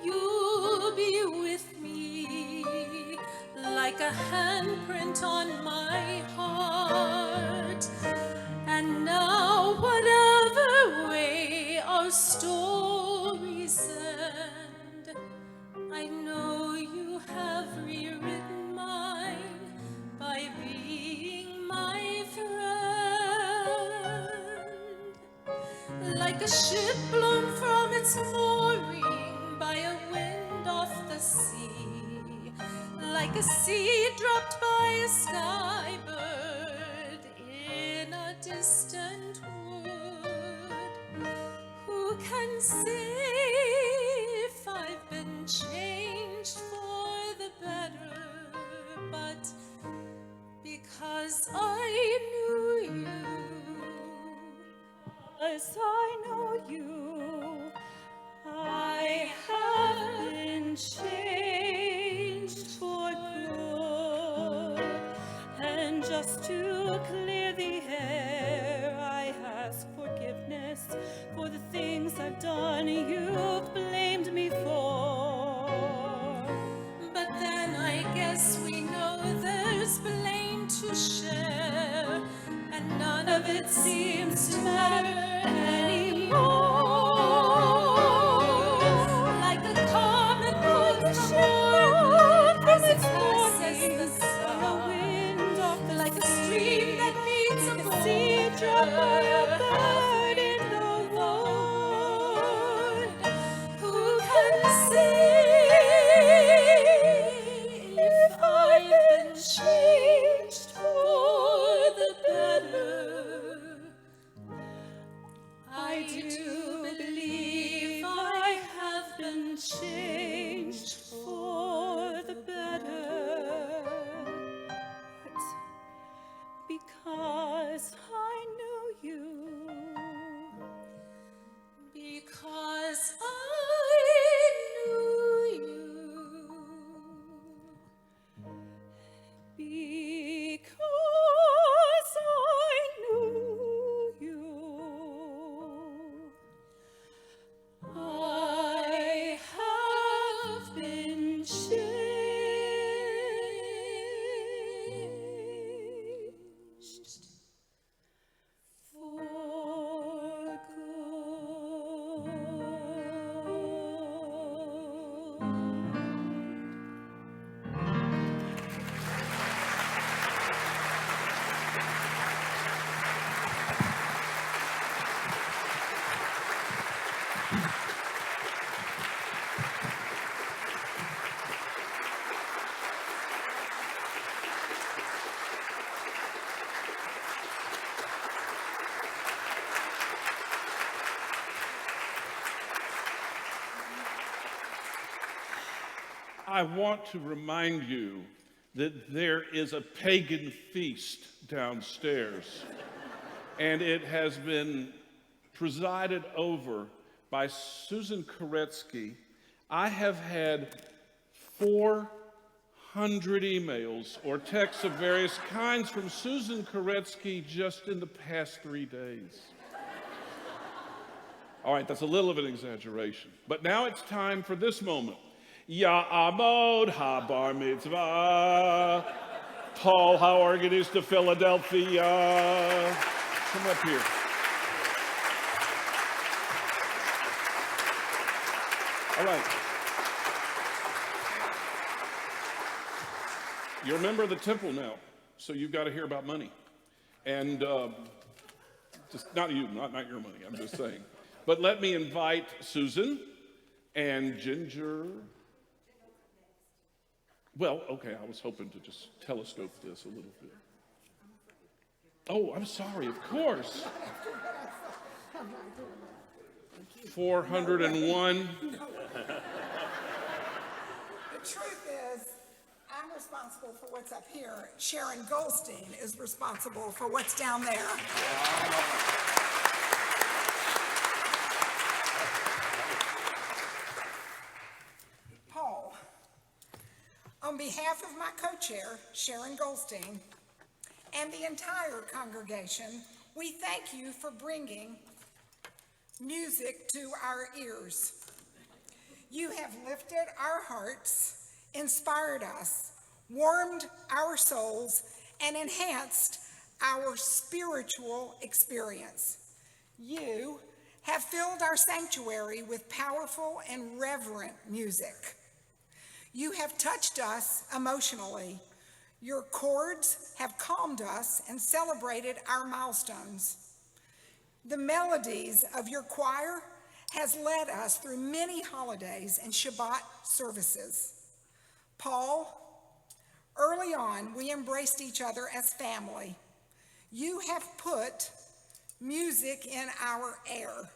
You'll be with me like a handprint on my heart. And now whatever way our stories end, I know you have rewritten mine by being my friend. Like a ship blown from its mooring by a wind off the sea, like a seed dropped by a skybird in a distant wood. Who can say if I've been changed for the better? But because I knew you, because I know you, I have been changed for good. And just to clear the air, I ask forgiveness for the things I've done you've blamed me for. But then I guess we know there's blame to share, and none of it seems to matter anymore. Like a comet pulled from as it passes the sun, like a stream that meets a seed dropped by a bird in the wood. Who can say if I've been changed for the better? I do believe I have been changed for the better. But because I knew you, because I knew you, because I knew you, I have been changed for I want to remind you that there is a pagan feast downstairs, and it has been presided over by Susan Koretsky. I have had 400 emails or texts of various kinds from Susan Koretsky just in the past 3 days. All right, that's a little of an exaggeration. But now it's time for this moment. Ya'amod ha-bar mitzvah. Paul, how organist of Philadelphia. Come up here. All right. You're a member of the temple now, so you've got to hear about money. And just not you, not your money, I'm just saying. But let me invite Susan and Ginger. Well, okay, I was hoping to just telescope this a little bit. Oh, I'm sorry, of course. 401. The truth is, I'm responsible for what's up here. Sharon Goldstein is responsible for what's down there. Paul, on behalf of my co-chair, Sharon Goldstein, and the entire congregation, we thank you for bringing music to our ears. You have lifted our hearts, inspired us, warmed our souls, and enhanced our spiritual experience. You have filled our sanctuary with powerful and reverent music. You have touched us emotionally. Your chords have calmed us and celebrated our milestones. The melodies of your choir has led us through many holidays and Shabbat services. Paul, early on, we embraced each other as family. You have put music in our air.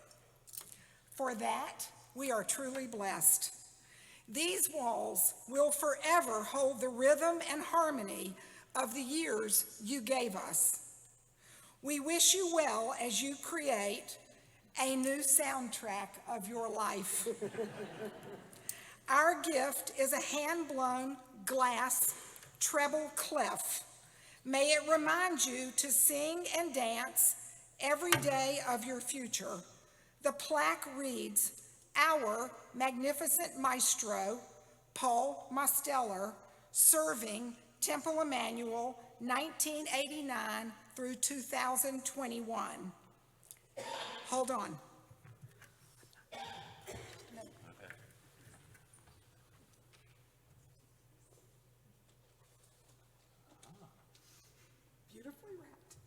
For that, we are truly blessed. These walls will forever hold the rhythm and harmony of the years you gave us. We wish you well as you create a new soundtrack of your life. Our gift is a hand-blown glass treble clef. May it remind you to sing and dance every day of your future. The plaque reads, "Our Magnificent Maestro, Paul Mosteller, serving Temple Emanu-El, 1989 through 2021. Hold on. Beautifully wrapped.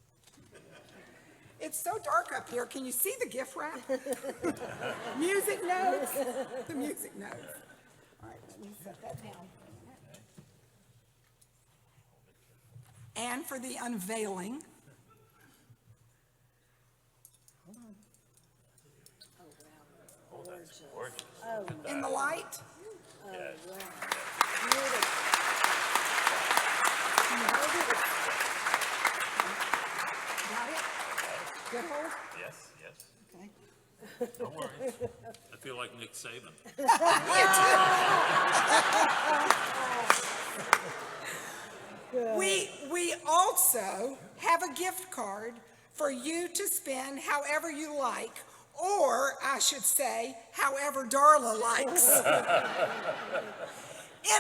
It's so dark up here. Can you see the gift wrap? Music notes. The music notes. All right, let me set that down. And for the unveiling. Hold on. Oh, that's gorgeous. In the light. Yes. Beautiful. Can you hold it? Got it? Good hold? Yes, yes. Okay. Don't worry. I feel like Nick Saban. We also have a gift card for you to spend however you like, or I should say, however Darla likes.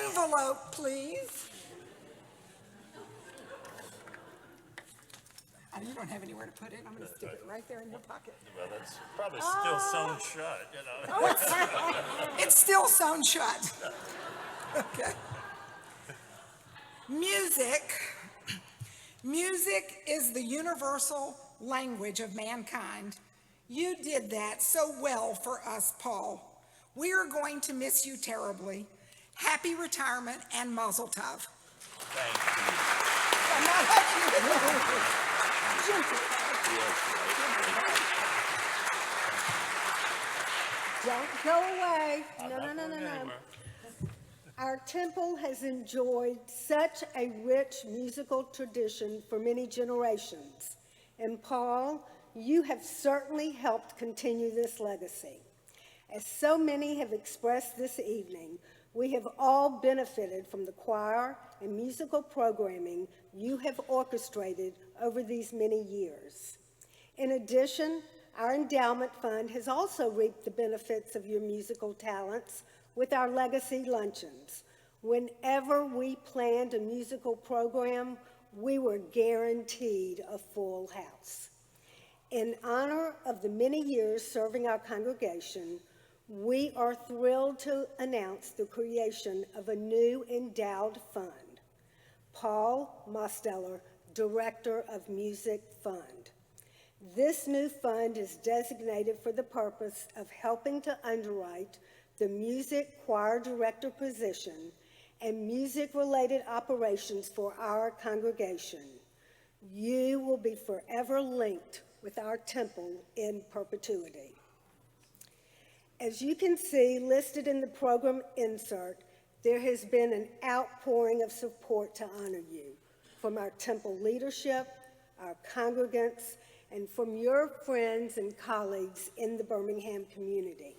Envelope, please. Oh, you don't have anywhere to put it. I'm going to stick it right there in your pocket. Well, that's probably still sewn shut, you know. Oh, it's still sewn shut. Okay. Music is the universal language of mankind. You did that so well for us, Paul. We are going to miss you terribly. Happy retirement and mazel tov. Thank you. I'm not hugging Don't go away. I'm No, not no, no, going no, no. anywhere. Our temple has enjoyed such a rich musical tradition for many generations. And Paul, you have certainly helped continue this legacy. As so many have expressed this evening, we have all benefited from the choir and musical programming you have orchestrated over these many years. In addition, Our endowment fund has also reaped the benefits of your musical talents with our legacy luncheons. Whenever we planned a musical program, we were guaranteed a full house. In honor of the many years serving our congregation, we are thrilled to announce the creation of a new endowed fund. Paul Mosteller, Director of Music Fund. This new fund is designated for the purpose of helping to underwrite the music choir director position and music-related operations for our congregation. You will be forever linked with our temple in perpetuity. As you can see listed in the program insert, there has been an outpouring of support to honor you from our temple leadership, our congregants, and from your friends and colleagues in the Birmingham community.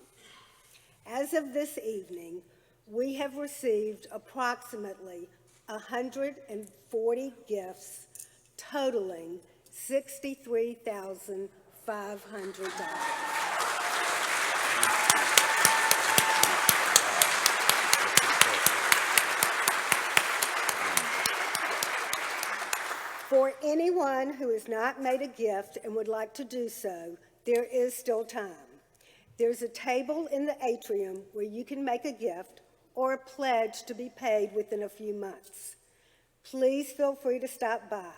As of this evening, we have received approximately 140 gifts totaling $63,500. For anyone who has not made a gift and would like to do so, there is still time. There's a table in the atrium where you can make a gift or a pledge to be paid within a few months. Please feel free to stop by.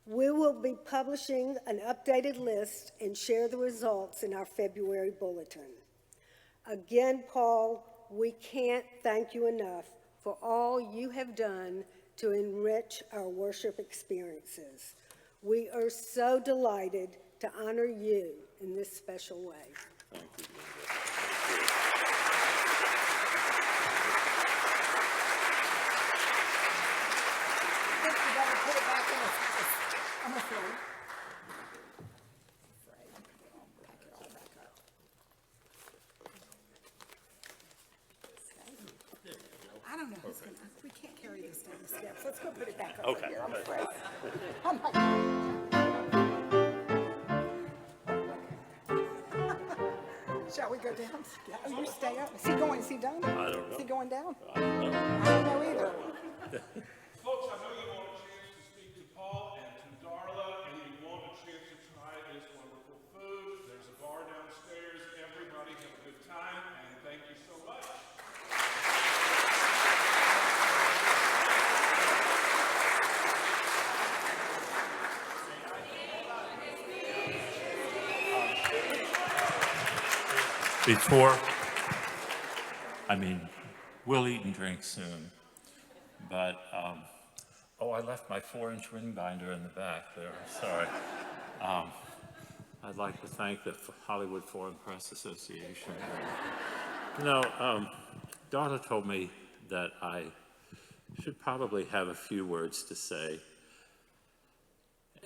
We will be publishing an updated list and share the results in our February bulletin. Again, Paul, we can't thank you enough for all you have done to enrich our worship experiences. We are so delighted to honor you in this special way. Thank you. I don't know who's gonna, we can't carry this down the steps. Let's go put it back over Okay. here, I'm afraid. Oh my God. Shall we go down? Yeah, oh, you stay up. Is he going, is he done? I don't know. Is he going down? I don't know. I don't know either. Folks, I know you want a chance to speak to Paul and to Darla, and you want a chance to try this wonderful food. There's a bar downstairs. Everybody have a good time, and thank you so much. Before, we'll eat and drink soon, but, oh, I left my 4-inch ring binder in the back there, sorry. I'd like to thank the Hollywood Foreign Press Association. Darla told me that I should probably have a few words to say,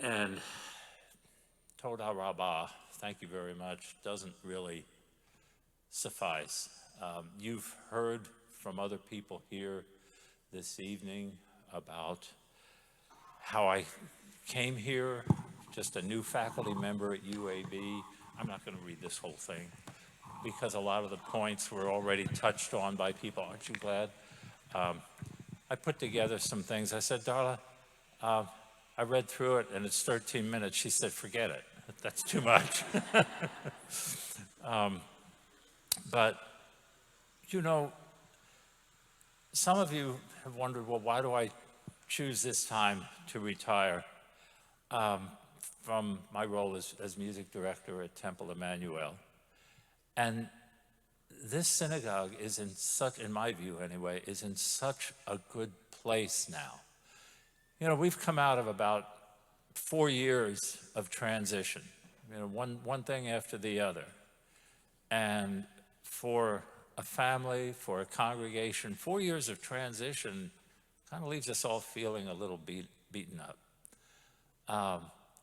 and told our Rabbi, thank you very much, doesn't really suffice. You've heard from other people here this evening about how I came here, just a new faculty member at UAB. I'm not going to read this whole thing because a lot of the points were already touched on by people. Aren't you glad? I put together some things. I said, Darla, I read through it and it's 13 minutes. She said, forget it. That's too much. But, some of you have wondered, well, why do I choose this time to retire from my role as music director at Temple Emanu-El? And this synagogue is in my view anyway, is in such a good place now. We've come out of about 4 years of transition, one thing after the other. And for a family, for a congregation, 4 years of transition kind of leaves us all feeling a little beaten up.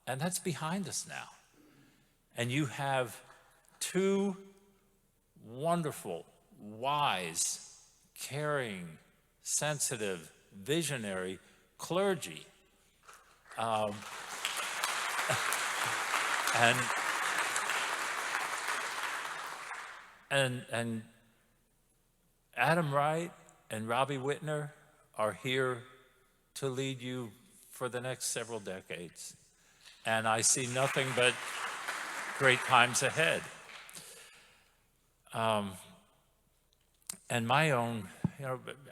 And that's behind us now. And you have two wonderful, wise, caring, sensitive, visionary clergy. And And Adam Wright and Robbie Whitner are here to lead you for the next several decades. And I see nothing but great times ahead. And my own,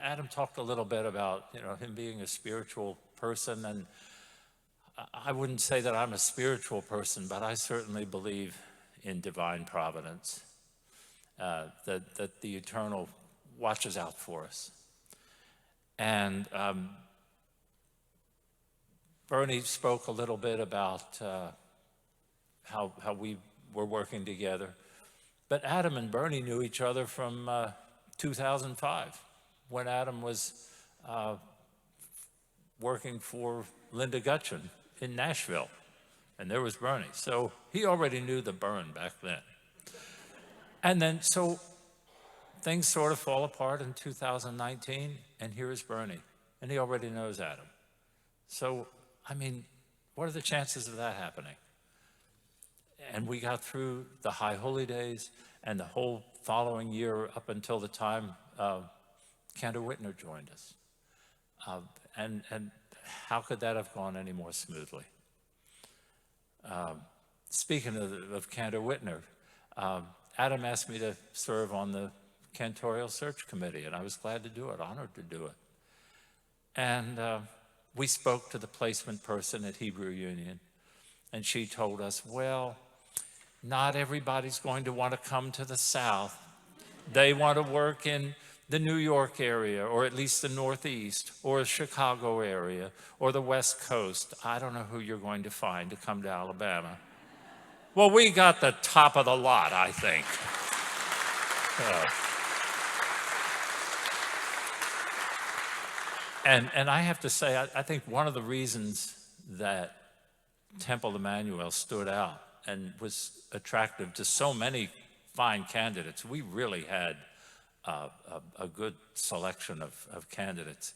Adam talked a little bit about, him being a spiritual person, and I wouldn't say that I'm a spiritual person, but I certainly believe in divine providence, that the eternal watches out for us. And Bernie spoke a little bit about how we were working together. But Adam and Bernie knew each other from 2005, when Adam was working for Linda Gutchin in Nashville, and there was Bernie. So he already knew the burn back then. And then, so things sort of fall apart in 2019, and here is Bernie, and he already knows Adam. So, I mean, what are the chances of that happening? And we got through the High Holy Days and the whole following year up until the time Cantor Whitner joined us. And how could that have gone any more smoothly? Speaking of Cantor Whitner, Adam asked me to serve on the Cantorial Search Committee, and I was glad to do it, honored to do it. And we spoke to the placement person at Hebrew Union, and she told us, well, not everybody's going to want to come to the South. They want to work in the New York area, or at least the Northeast, or the Chicago area, or the West Coast. I don't know who you're going to find to come to Alabama. Well, we got the top of the lot, I think. And I have to say, I think one of the reasons that Temple Emanu-El stood out and was attractive to so many fine candidates, we really had a good selection of candidates,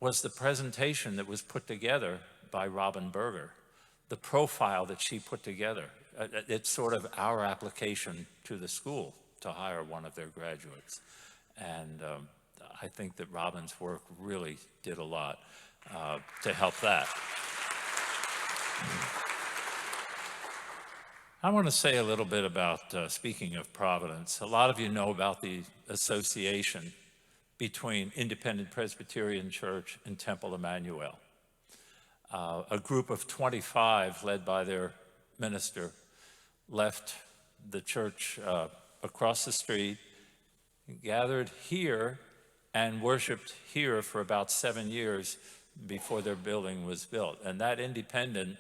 was the presentation that was put together by Robin Berger, the profile that she put together. It's sort of our application to the school to hire one of their graduates. And I think that Robin's work really did a lot to help that. I want to say a little bit about, speaking of Providence, a lot of you know about the association between Independent Presbyterian Church and Temple Emanu-El. A group of 25, led by their minister, left the church across the street, gathered here, and worshiped here for about 7 years before their building was built. And that Independent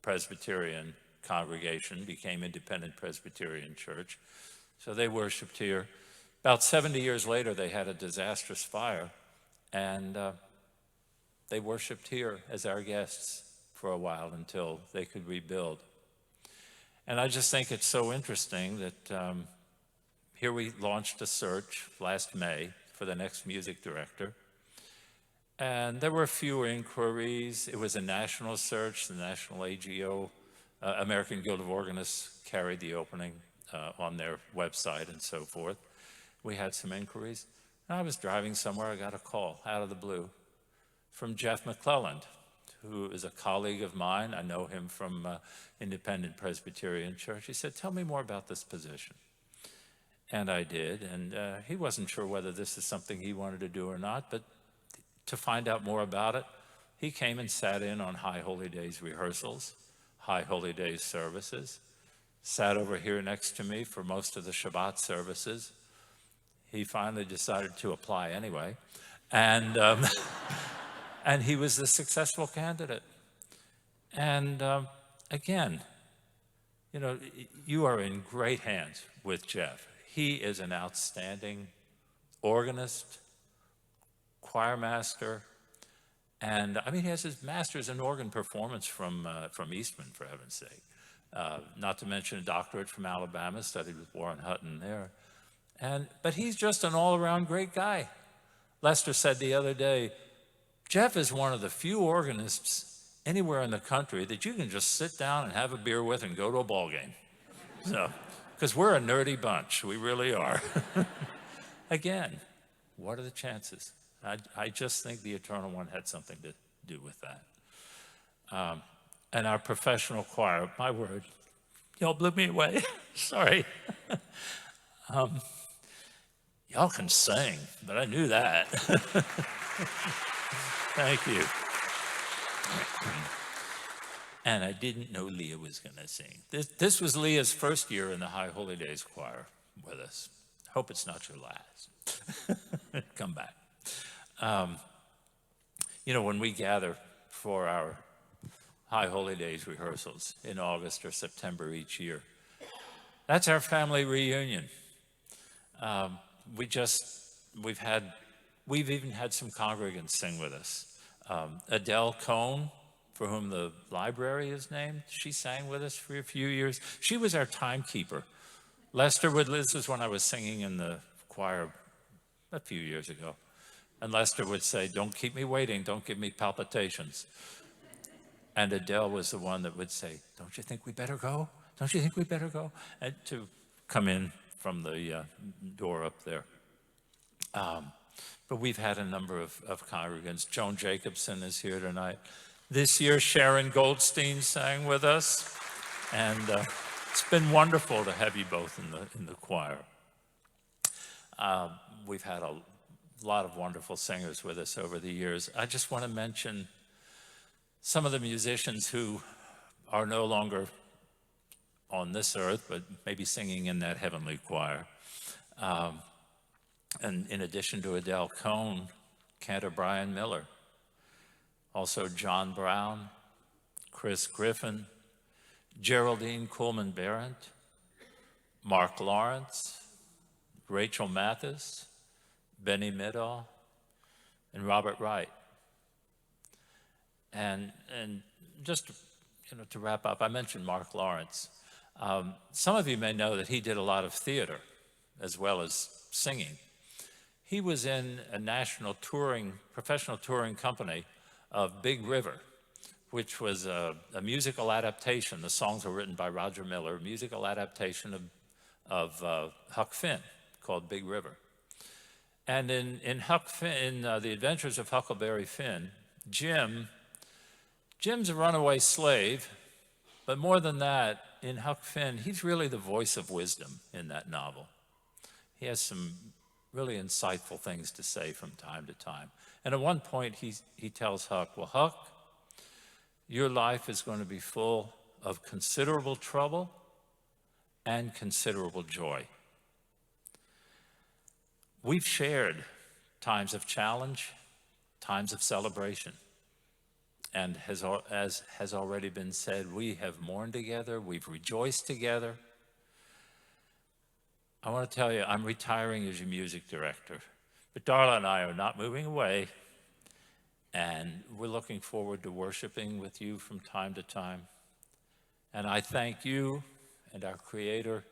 Presbyterian congregation became Independent Presbyterian Church. So they worshiped here. About 70 years later, they had a disastrous fire, and they worshiped here as our guests for a while until they could rebuild. And I just think it's so interesting that here we launched a search last May for the next music director. And there were a few inquiries. It was a national search. The National AGO, American Guild of Organists, carried the opening on their website and so forth. We had some inquiries. And I was driving somewhere. I got a call out of the blue from Jeff McClelland, who is a colleague of mine. I know him from Independent Presbyterian Church. He said, tell me more about this position. And I did, and he wasn't sure whether this is something he wanted to do or not, but to find out more about it, he came and sat in on High Holy Days rehearsals, High Holy Days services, sat over here next to me for most of the Shabbat services. He finally decided to apply anyway, and and he was the successful candidate. And again, you know, you are in great hands with Jeff. He is an outstanding organist, choir master, and I mean, he has his master's in organ performance from Eastman, for heaven's sake. Not to mention a doctorate from Alabama, studied with Warren Hutton there. But he's just an all-around great guy. Lester said the other day, Jeff is one of the few organists anywhere in the country that you can just sit down and have a beer with and go to a ball game. So, because we're a nerdy bunch. We really are. Again, what are the chances? I just think the Eternal One had something to do with that. And our professional choir, my word, y'all blew me away. Sorry. Y'all can sing, but I knew that. Thank you. And I didn't know Leah was going to sing. This was Leah's first year in the High Holy Days choir with us. Hope it's not your last. Come back. When we gather for our High Holy Days rehearsals in August or September each year, that's our family reunion. We've even had some congregants sing with us. Adele Cohn, for whom the library is named, she sang with us for a few years. She was our timekeeper. This was when I was singing in the choir a few years ago. And Lester would say, "Don't keep me waiting, don't give me palpitations." And Adele was the one that would say, "Don't you think we better go? Don't you think we better go?" And to come in from the door up there. But we've had a number of congregants. Joan Jacobson is here tonight. This year, Sharon Goldstein sang with us. And it's been wonderful to have you both in the choir. We've had a lot of wonderful singers with us over the years. I just want to mention some of the musicians who are no longer on this earth, but maybe singing in that heavenly choir. And in addition to Adele Cohn, Cantor Brian Miller, also John Brown, Chris Griffin, Geraldine Coleman-Barrett, Mark Lawrence, Rachel Mathis, Benny Middaugh, and Robert Wright. And just to wrap up, I mentioned Mark Lawrence. Some of you may know that he did a lot of theater as well as singing. He was in a professional touring company of Big River, which was a musical adaptation. The songs were written by Roger Miller, a musical adaptation of Huck Finn called Big River. And in Huck Finn, in The Adventures of Huckleberry Finn, Jim's a runaway slave, but more than that, in Huck Finn, he's really the voice of wisdom in that novel. He has some really insightful things to say from time to time. And at one point, he tells Huck, "Well, Huck, your life is going to be full of considerable trouble and considerable joy." We've shared times of challenge, times of celebration. And as has already been said, we have mourned together, we've rejoiced together. I want to tell you, I'm retiring as your music director, but Darla and I are not moving away, and we're looking forward to worshiping with you from time to time. And I thank you and our Creator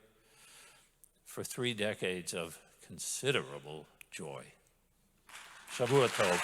for 3 decades of considerable joy. Shavua Tov.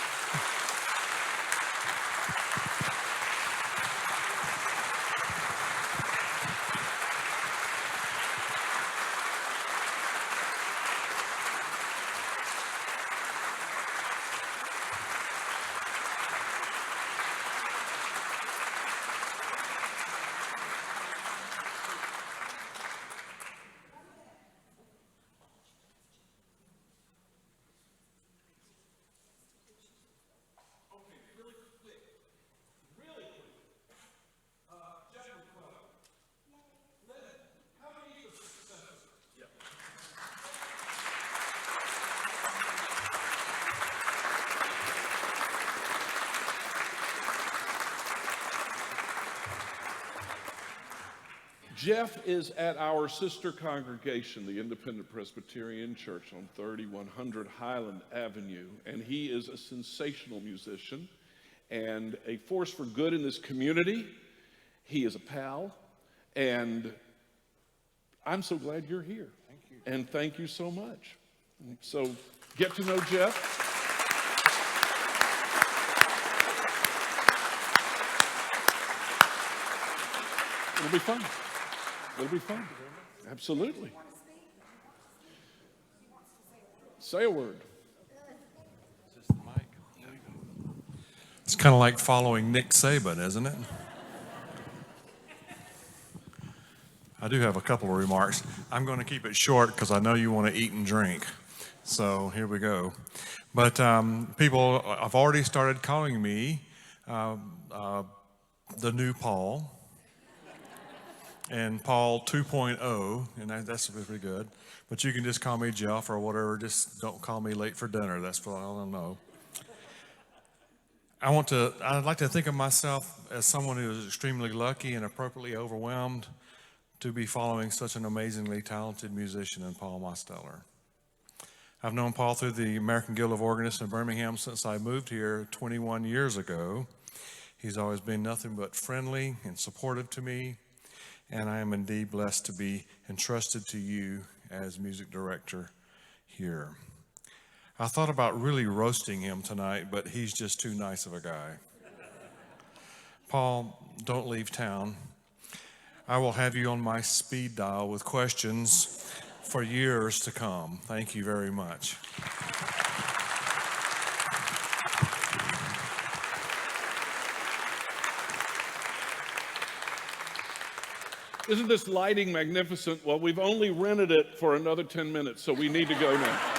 Jeff is at our sister congregation, the Independent Presbyterian Church on 3100 Highland Avenue, and he is a sensational musician and a force for good in this community. He is a pal, and I'm so glad you're here. Thank you. And thank you so much. So get to know Jeff. It'll be fun. It'll be fun. Absolutely. Say a word. It's kind of like following Nick Saban, isn't it? I do have a couple of remarks. I'm going to keep it short because I know you want to eat and drink. So here we go. But people have already started calling me the new Paul and Paul 2.0, and that's pretty good. But you can just call me Jeff or whatever. Just don't call me late for dinner. That's what I don't know. I'd like to think of myself as someone who is extremely lucky and appropriately overwhelmed to be following such an amazingly talented musician in Paul Mosteller. I've known Paul through the American Guild of Organists in Birmingham since I moved here 21 years ago. He's always been nothing but friendly and supportive to me, and I am indeed blessed to be entrusted to you as music director here. I thought about really roasting him tonight, but he's just too nice of a guy. Paul, don't leave town. I will have you on my speed dial with questions for years to come. Thank you very much. Isn't this lighting magnificent? Well, we've only rented it for another 10 minutes, so we need to go now.